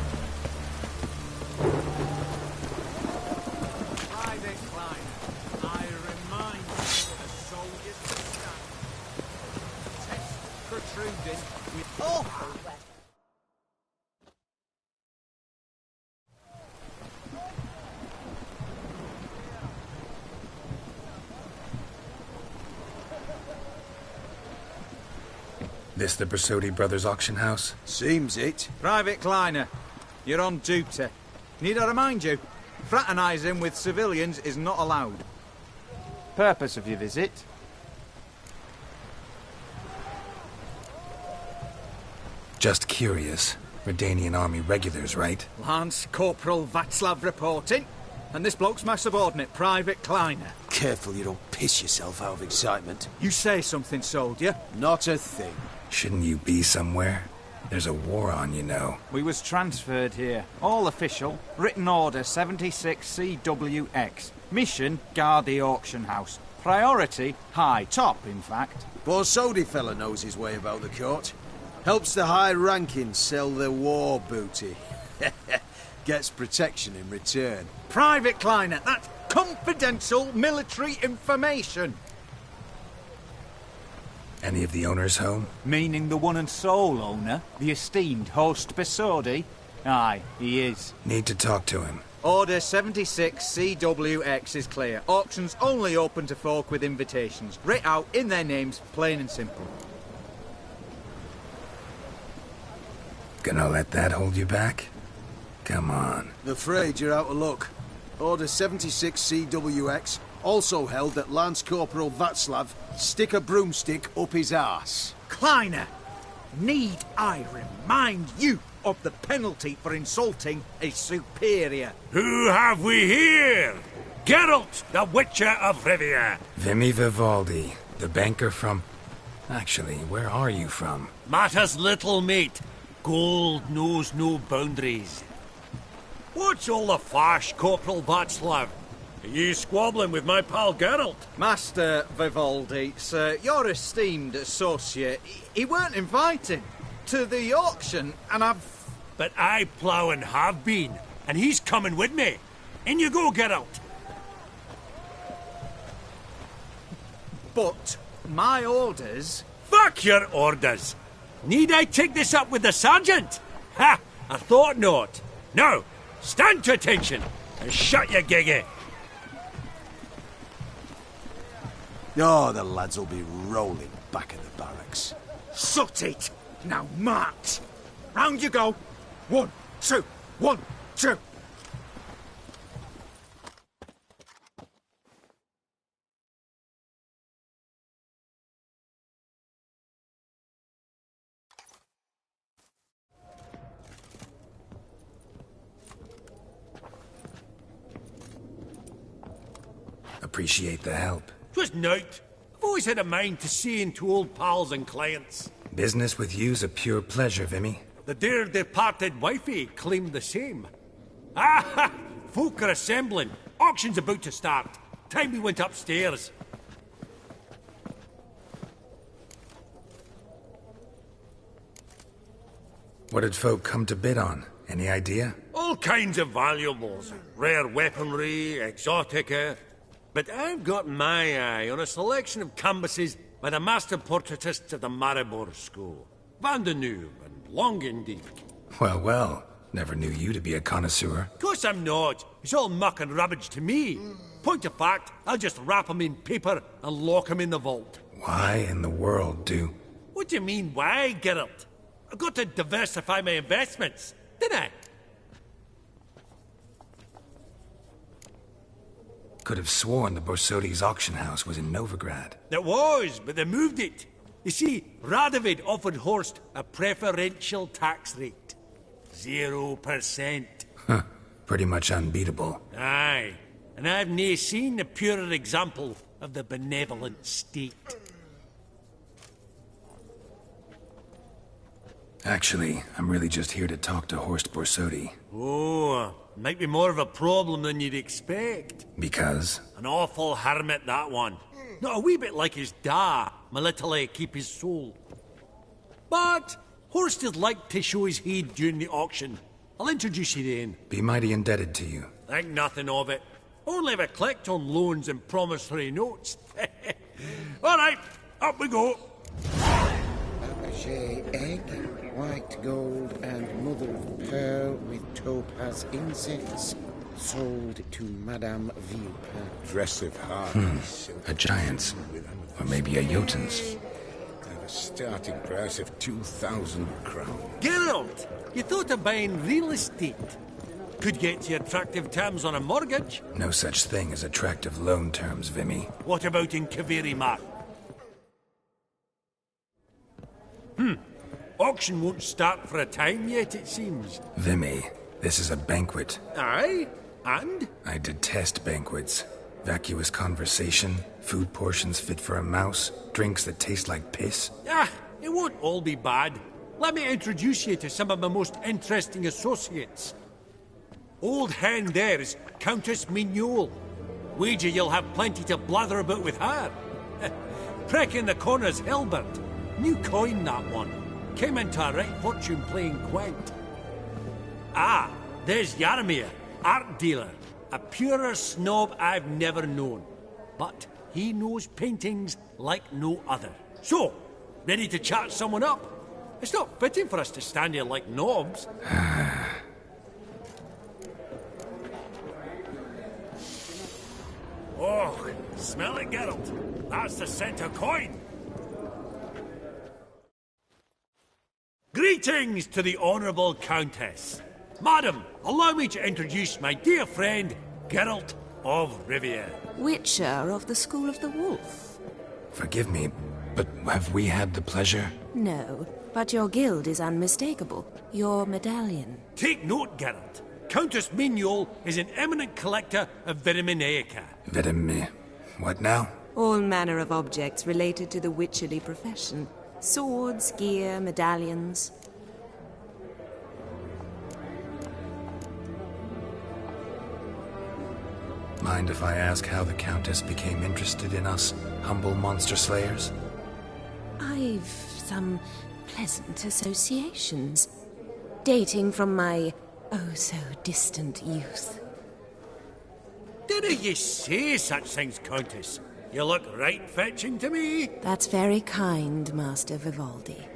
Private Kleiner, I remind you of the soldiers to stand. Test protruding with awful weapons. This the Bersodi Brothers auction house? Seems it. Private Kleiner, you're on duty. Need I remind you, fraternising with civilians is not allowed. Purpose of your visit? Just curious. Redanian army regulars, right? Lance Corporal Václav reporting. And this bloke's my subordinate, Private Kleiner. Careful you don't piss yourself out of excitement. You say something, soldier? Not a thing. Shouldn't you be somewhere? There's a war on, you know. We was transferred here. All official. Written order 76 CWX. Mission, guard the auction house. Priority, high. Top, in fact. Borsodi fella knows his way about the court. Helps the high-ranking sell their war booty. Gets protection in return. Private Kleiner, that's confidential military information. Any of the owners home? Meaning the one and sole owner, the esteemed host Borsodi? Aye, he is. Need to talk to him. Order 76 CWX is clear. Auctions only open to folk with invitations. Writ out in their names, plain and simple. Gonna let that hold you back? Come on. Afraid you're out of luck. Order 76 CWX, also held that Lance Corporal Václav stick a broomstick up his arse. Kleiner, need I remind you of the penalty for insulting a superior? Who have we here? Geralt, the Witcher of Rivia. Vimy Vivaldi, the banker from... Actually, where are you from? Matters little, mate. Gold knows no boundaries. What's all the fash, Corporal Václav? Are you squabbling with my pal Geralt? Master Vivaldi, sir, your esteemed associate, he weren't invited to the auction, and I've... But I plough and have been, and he's coming with me. In you go, Geralt. But my orders... Fuck your orders! Need I take this up with the sergeant? Ha! I thought not. Now, stand to attention and shut your giggy. Oh, the lads will be rolling back in the barracks. Sut it! Now march! Round you go! 1, 2, 1, 2! Appreciate the help. 'Twas nowt. I've always had a mind to see into old pals and clients. Business with you's a pure pleasure, Vimy. The dear departed wifey claimed the same. Ah! Folk are assembling. Auction's about to start. Time we went upstairs. What did folk come to bid on? Any idea? All kinds of valuables. Rare weaponry, exotica. But I've got my eye on a selection of canvases by the master portraitists of the Maribor School. Van de Neuve and Longendijk. Well, well. Never knew you to be a connoisseur. Of course I'm not. It's all muck and rubbish to me. Point of fact, I'll just wrap 'em in paper and lock 'em in the vault. Why in the world do... What do you mean, why, Geralt? I've got to diversify my investments, didn't I? Could have sworn the Borsodi's auction house was in Novigrad. It was, but they moved it. You see, Radovid offered Horst a preferential tax rate. 0%. Huh. Pretty much unbeatable. Aye. And I've nae seen a purer example of the benevolent state. Actually, I'm really just here to talk to Horst Borsodi. Oh, might be more of a problem than you'd expect. Because? An awful hermit, that one. Not a wee bit like his da, Melitele keep his soul. But Horst is like to show his heed during the auction. I'll introduce you then. Be mighty indebted to you. Think nothing of it. Only if I collect on loans and promissory notes. All right, up we go. Fabergé egg, white gold, and mother of pearl with topaz incense. Sold to Madame Villeper. Dress of harness. A giant's. Or maybe a Jotun's. At a starting price of 2,000 crowns. Geralt, you thought of buying real estate. Could get you attractive terms on a mortgage. No such thing as attractive loan terms, Vimy. What about in Kaviri Mark? Auction won't start for a time yet, it seems. Vimy, this is a banquet. Aye? And? I detest banquets. Vacuous conversation, food portions fit for a mouse, drinks that taste like piss. Ah, it won't all be bad. Let me introduce you to some of my most interesting associates. Old hen there is Countess Mignole. Wager you'll have plenty to blather about with her. Prick in the corner's Hilbert. New coin, that one. Came into a right fortune playing Gwent. Ah, there's Jaromir, art dealer. A purer snob I've never known. But he knows paintings like no other. So, ready to chat someone up? It's not fitting for us to stand here like knobs. Oh, smell it, Geralt. That's the scent of coin. Greetings to the Honourable Countess. Madam, allow me to introduce my dear friend, Geralt of Rivia. Witcher of the School of the Wolf. Forgive me, but have we had the pleasure? No, but your guild is unmistakable. Your medallion. Take note, Geralt. Countess Mignole is an eminent collector of Vitaminaica. What now? All manner of objects related to the witcherly profession. Swords, gear, medallions. Mind if I ask how the Countess became interested in us, humble monster slayers? I've some pleasant associations, dating from my oh-so-distant youth. Didn't you say such things, Countess? You look right fetching to me. That's very kind, Master Vivaldi.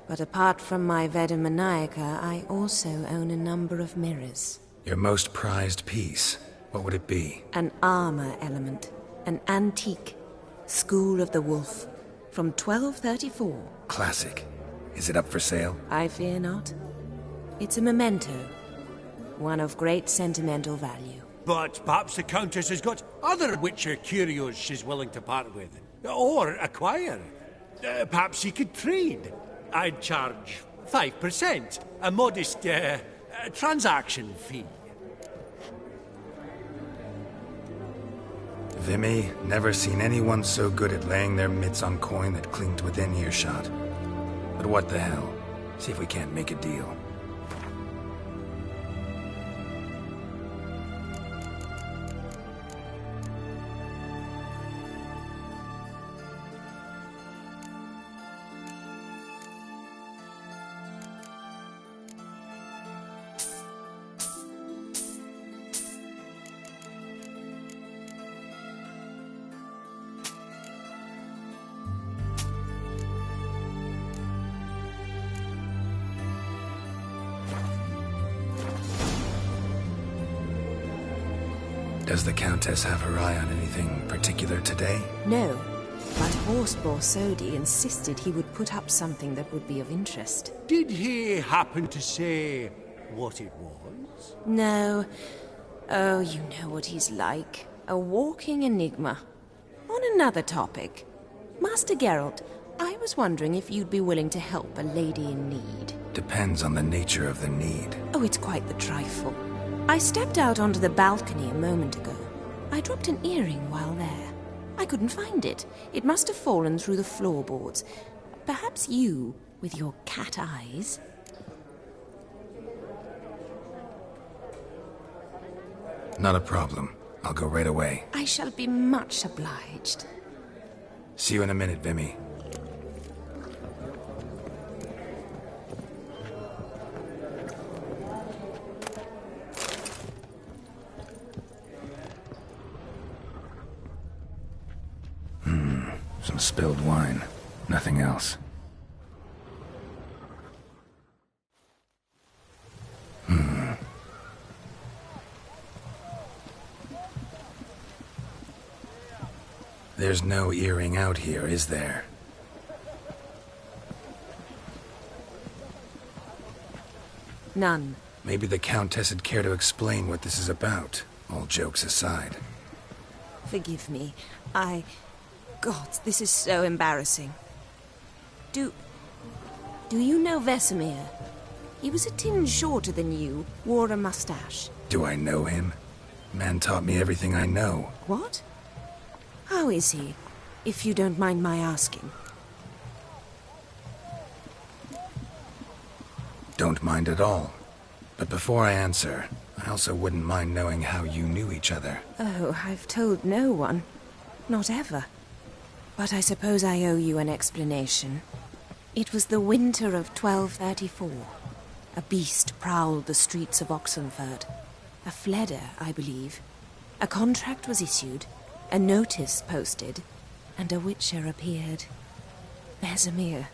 But apart from my Vitaminaica, I also own a number of mirrors. Your most prized piece, what would it be? An armor element. An antique. School of the Wolf. From 1234. Classic. Is it up for sale? I fear not. It's a memento. One of great sentimental value. But perhaps the Countess has got other Witcher curios she's willing to part with. Or acquire. Perhaps she could trade. I'd charge 5%. A modest, transaction fee. Vimy, never seen anyone so good at laying their mitts on coin that clinked within earshot. But what the hell? See if we can't make a deal. Does the Countess have her eye on anything particular today? No, but Horst Borsodi insisted he would put up something that would be of interest. Did he happen to say what it was? No. Oh, you know what he's like. A walking enigma. On another topic. Master Geralt, I was wondering if you'd be willing to help a lady in need. Depends on the nature of the need. Oh, it's quite the trifle. I stepped out onto the balcony a moment ago. I dropped an earring while there. I couldn't find it. It must have fallen through the floorboards. Perhaps you, with your cat eyes... Not a problem. I'll go right away. I shall be much obliged. See you in a minute, Vimy. Some spilled wine. Nothing else. There's no earring out here, is there? None. Maybe the Countess would care to explain what this is about, all jokes aside. Forgive me. God, this is so embarrassing. Do you know Vesemir? He was a tinge shorter than you, wore a mustache. Do I know him? Man taught me everything I know. What? How is he, if you don't mind my asking? Don't mind at all. But before I answer, I also wouldn't mind knowing how you knew each other. Oh, I've told no one. Not ever. But I suppose I owe you an explanation. It was the winter of 1234. A beast prowled the streets of Oxenford. A Fleder, I believe. A contract was issued, a notice posted, and a witcher appeared. Vesemir,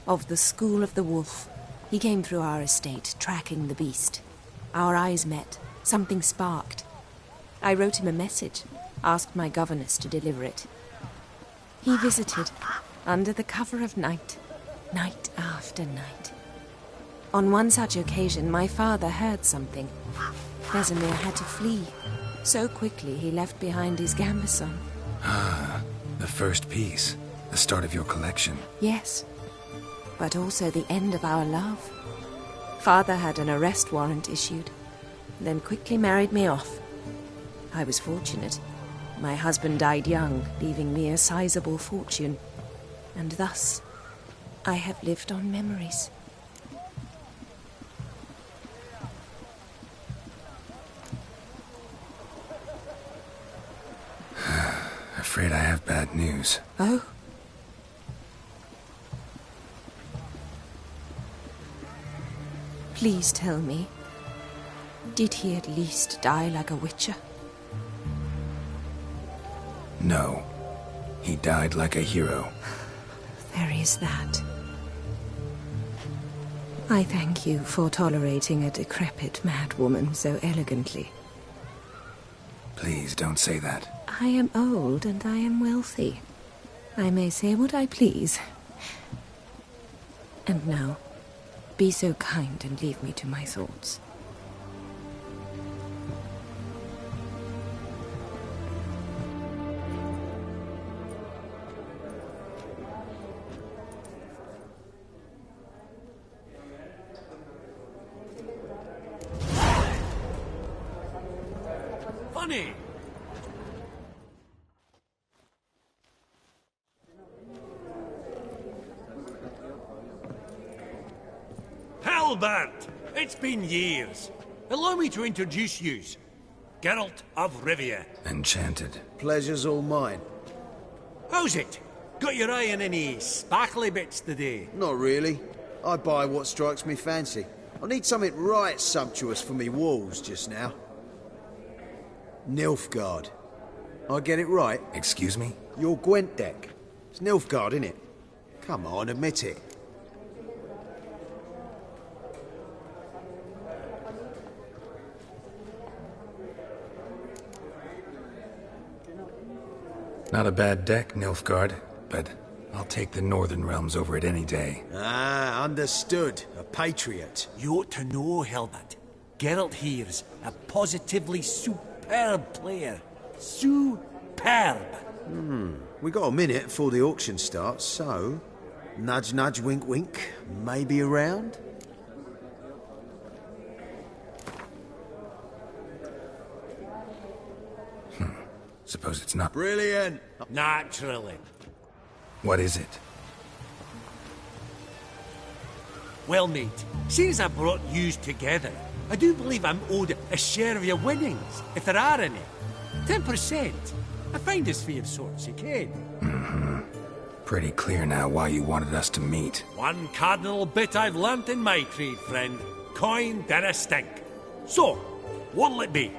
of the School of the Wolf. He came through our estate, tracking the beast. Our eyes met. Something sparked. I wrote him a message, asked my governess to deliver it. He visited, under the cover of night, night after night. On one such occasion, my father heard something. Vesemir had to flee. So quickly he left behind his gambeson. Ah, the first piece. The start of your collection. Yes, but also the end of our love. Father had an arrest warrant issued, then quickly married me off. I was fortunate. My husband died young, leaving me a sizable fortune. And thus, I have lived on memories. Afraid I have bad news. Oh? Please tell me, did he at least die like a witcher? No. He died like a hero. There is that. I thank you for tolerating a decrepit madwoman so elegantly. Please don't say that. I am old and I am wealthy. I may say what I please. And now, be so kind and leave me to my thoughts. Funny! Halbert! It's been years. Allow me to introduce yous. Geralt of Rivia. Enchanted. Pleasure's all mine. How's it? Got your eye on any sparkly bits today? Not really. I buy what strikes me fancy. I need something right sumptuous for me walls just now. Nilfgaard. I get it right? Excuse me? Your Gwent deck. It's Nilfgaard, innit? Come on, admit it. Not a bad deck, Nilfgaard, but I'll take the Northern Realms over it any day. Ah, understood. A patriot. You ought to know, Halbert. Geralt here's a positively superb player. Superb! We got a minute before the auction starts, so... Nudge, nudge, wink, wink. Maybe around? Suppose it's not. Brilliant! Naturally. What is it? Well, mate, seeing as I brought yous together, I do believe I'm owed a share of your winnings, if there are any. 10%. A finder's fee of sorts, you can. Pretty clear now why you wanted us to meet. One cardinal bit I've learnt in my trade, friend. Coin dinna stink. So, what'll it be?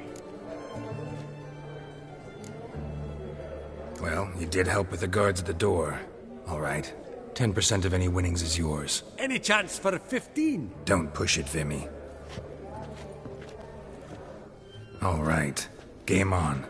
Well, you did help with the guards at the door. All right. 10% of any winnings is yours. Any chance for 15? Don't push it, Vimy. All right. Game on.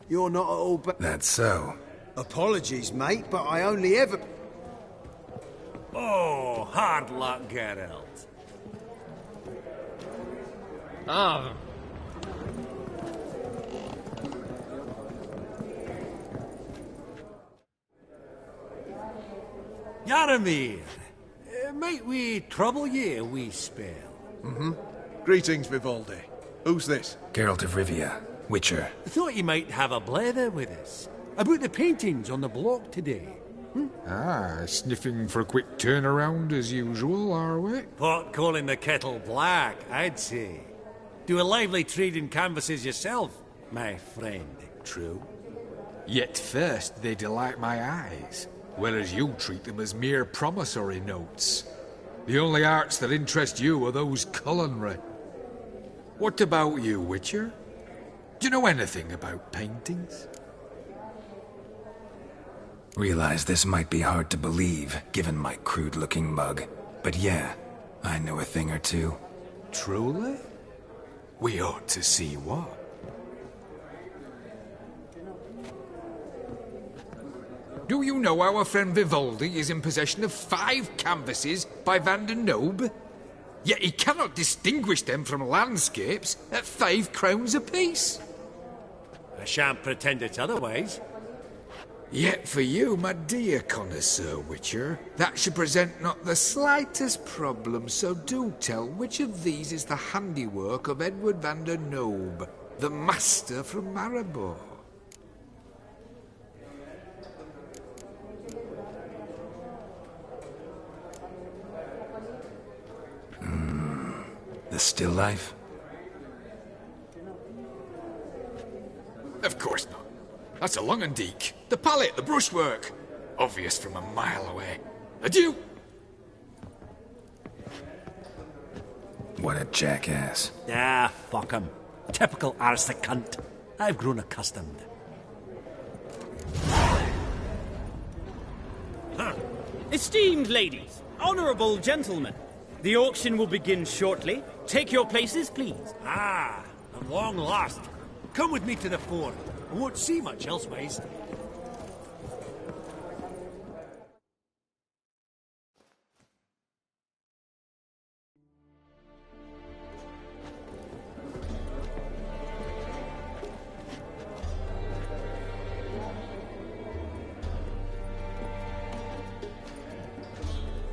You're not at all That's so. Apologies, mate, but I only ever... Oh, hard luck, Geralt. Ah. Yaramir, might we trouble ye a wee spell? Mm-hmm. Greetings, Vivaldi. Who's this? Geralt of Rivia, Witcher. Thought you might have a blether with us. About the paintings on the block today. Ah, sniffing for a quick turnaround as usual, are we? Pot calling the kettle black, I'd say. Do a lively trade in canvases yourself, my friend. True? Yet first they delight my eyes, whereas you treat them as mere promissory notes. The only arts that interest you are those culinary. What about you, Witcher? Do you know anything about paintings? Realize this might be hard to believe, given my crude-looking mug. But yeah, I know a thing or two. Truly? We ought to see what. Do you know our friend Vivaldi is in possession of 5 canvases by Van der Nobe? Yet he cannot distinguish them from landscapes at 5 crowns apiece. I shan't pretend it's otherwise. Yet for you, my dear connoisseur Witcher, that should present not the slightest problem, so do tell which of these is the handiwork of Edward van der Nobe, the master from Maribor. The still life? Of course not. That's a Longendeek. The palette, the brushwork. Obvious from a mile away. Adieu! What a jackass. Ah, fuck him. Typical arse cunt. I've grown accustomed. Esteemed ladies, honourable gentlemen, the auction will begin shortly. Take your places, please. Ah, at long last. Come with me to the fore. I won't see much elsewise.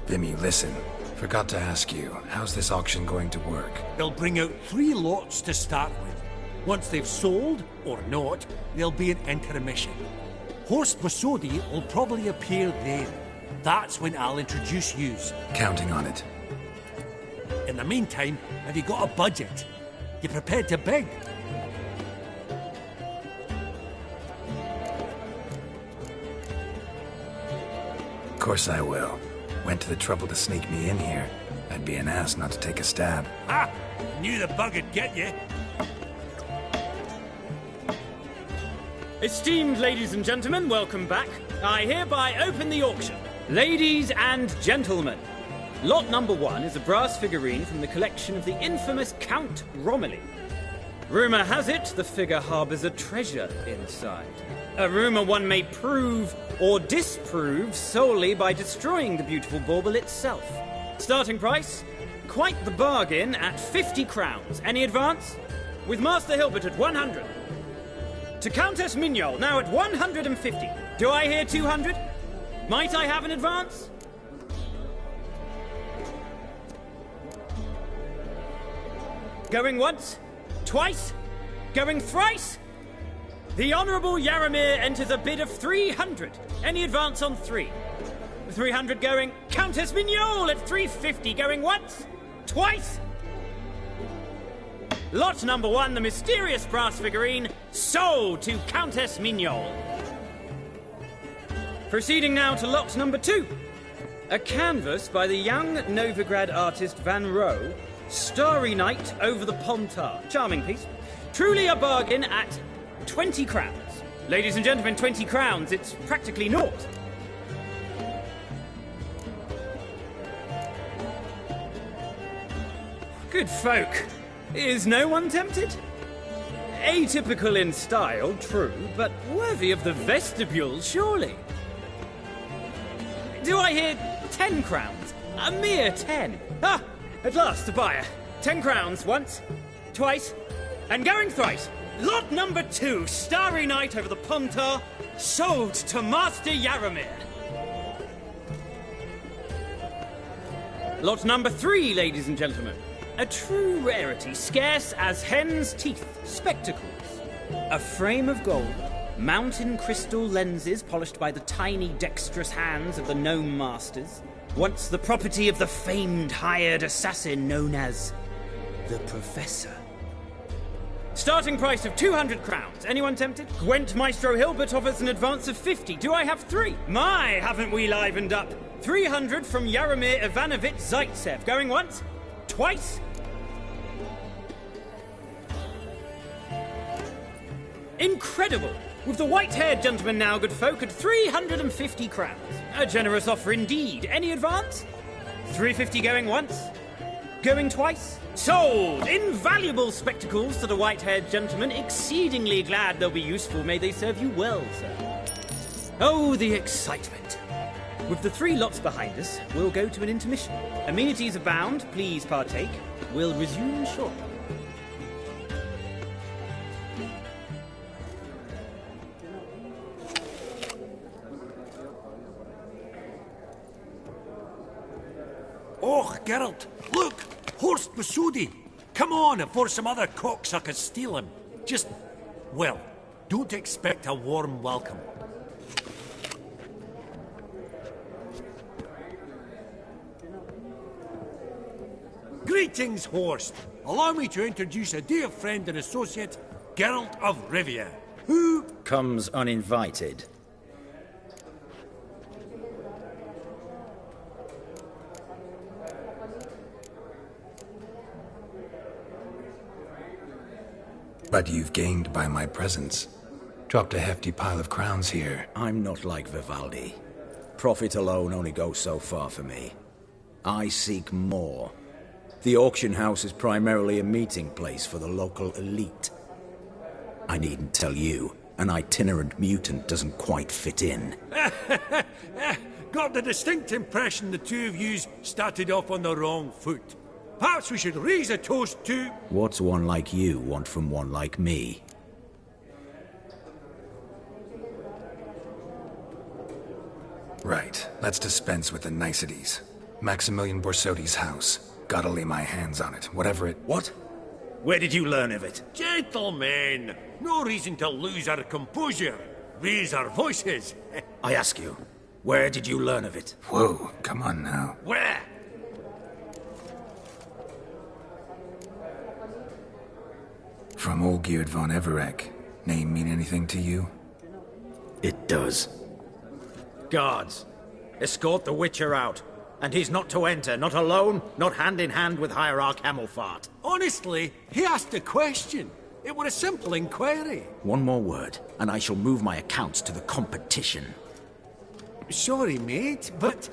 Vimy, listen. Forgot to ask you, how's this auction going to work? They'll bring out 3 lots to start with. Once they've sold, or not, there'll be an intermission. Horse Bosodi will probably appear then. That's when I'll introduce yous. Counting on it. In the meantime, have you got a budget? You prepared to bid? Of course I will. Went to the trouble to sneak me in here. I'd be an ass not to take a stab. Ah! Knew the bug would get you. Esteemed ladies and gentlemen, welcome back. I hereby open the auction. Ladies and gentlemen, lot number 1 is a brass figurine from the collection of the infamous Count Romilly. Rumour has it the figure harbours a treasure inside. A rumour one may prove or disprove solely by destroying the beautiful bauble itself. Starting price? Quite the bargain at 50 crowns. Any advance? With Master Hilbert at 100. To Countess Mignol, now at 150. Do I hear 200? Might I have an advance? Going once? Twice? Going thrice? The Honourable Yaramir enters a bid of 300. Any advance on 3? 300 going. Countess Mignol at 350 going once? Twice? Lot number 1, the mysterious brass figurine, sold to Countess Mignol. Proceeding now to lot number 2. A canvas by the young Novigrad artist Van Rohe, Starry Night over the Pontar. Charming piece. Truly a bargain at 20 crowns. Ladies and gentlemen, 20 crowns, it's practically naught. Good folk. Is no one tempted? Atypical in style, true, but worthy of the vestibule, surely. Do I hear 10 crowns? A mere 10. Ah, at last, a buyer. 10 crowns once, twice, and going thrice. Lot number 2, Starry Night over the Pontar, sold to Master Yaramir. Lot number 3, ladies and gentlemen. A true rarity, scarce as hen's teeth, spectacles. A frame of gold, mountain crystal lenses polished by the tiny dexterous hands of the gnome masters, once the property of the famed hired assassin known as the Professor. Starting price of 200 crowns. Anyone tempted? Gwent Maestro Hilbert offers an advance of 50. Do I have 3? My, haven't we livened up? 300 from Yaramir Ivanovich Zaitsev. Going once? Twice? Incredible! With the white-haired gentleman now, good folk, at 350 crowns. A generous offer indeed. Any advance? 350 going once? Going twice? Sold! Invaluable spectacles to the white-haired gentleman. Exceedingly glad they'll be useful. May they serve you well, sir. Oh, the excitement. With the 3 lots behind us, we'll go to an intermission. Amenities abound. Please partake. We'll resume shortly. Oh, Geralt, look! Horst Masudi! Come on before some other cocksuckers steal him. Just, well, don't expect a warm welcome. Greetings, Horst. Allow me to introduce a dear friend and associate, Geralt of Rivia, who comes uninvited. But you've gained by my presence. Dropped a hefty pile of crowns here. I'm not like Vivaldi. Profit alone only goes so far for me. I seek more. The auction house is primarily a meeting place for the local elite. I needn't tell you, an itinerant mutant doesn't quite fit in. Got the distinct impression the two of yous started off on the wrong foot. Perhaps we should raise a toast to... What's one like you want from one like me? Right, let's dispense with the niceties. Maximilian Borsodi's house. Gotta lay my hands on it, whatever it... What? Where did you learn of it? Gentlemen, no reason to lose our composure. Raise our voices. I ask you, where did you learn of it? Whoa, come on now. Where? From Olgierd von Everec. Name mean anything to you? It does. Guards, escort the Witcher out. And he's not to enter, not alone, not hand in hand with Hierarch Hamilfart. Honestly, he asked a question. It were a simple inquiry. One more word, and I shall move my accounts to the competition. Sorry, mate, but...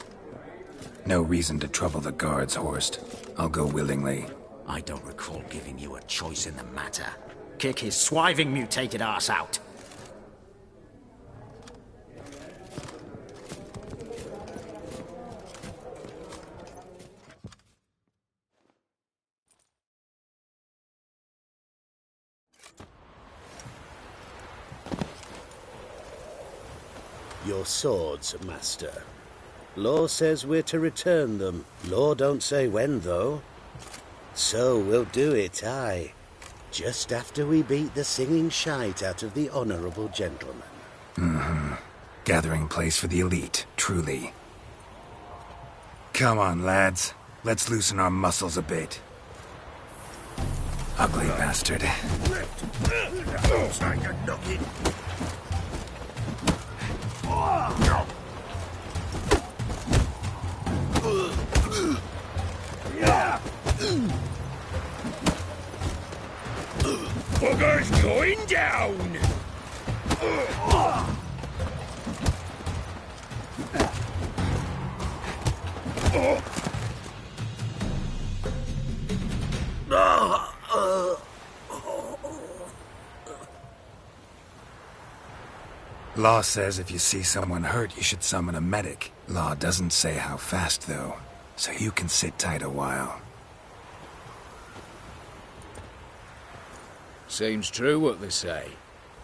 No reason to trouble the guards, Horst. I'll go willingly. I don't recall giving you a choice in the matter. Kick his swiving mutated ass out. Your swords, Master. Law says we're to return them. Law don't say when, though. So we'll do it, aye. Just after we beat the singing shite out of the honourable gentleman. Mm-hmm. Gathering place for the elite, truly. Come on, lads. Let's loosen our muscles a bit. Ugly bastard. Bugger's going down! Law says if you see someone hurt, you should summon a medic. Law doesn't say how fast, though, so you can sit tight a while. Seems true what they say.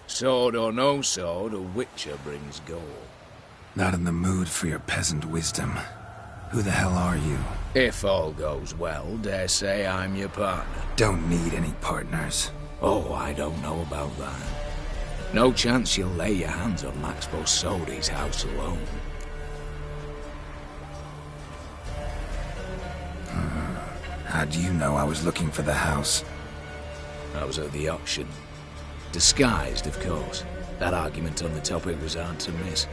Sword or no sword, a witcher brings gold. Not in the mood for your peasant wisdom. Who the hell are you? If all goes well, dare say I'm your partner. Don't need any partners. Oh, I don't know about that. No chance you'll lay your hands on Max Bosodi's house alone. How do you know I was looking for the house? I was at the auction. Disguised, of course. That argument on the topic was hard to miss.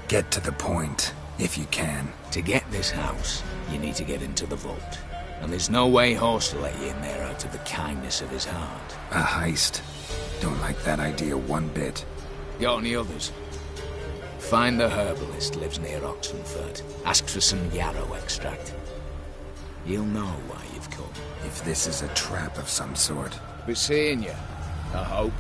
Get to the point, if you can. To get this house, you need to get into the vault. And there's no way Horst will let you in there out of the kindness of his heart. A heist. Don't like that idea one bit. Got any others? Find the herbalist lives near Oxenfurt. Ask for some yarrow extract. You'll know why you've come. If this is a trap of some sort. Be seeing you, I hope.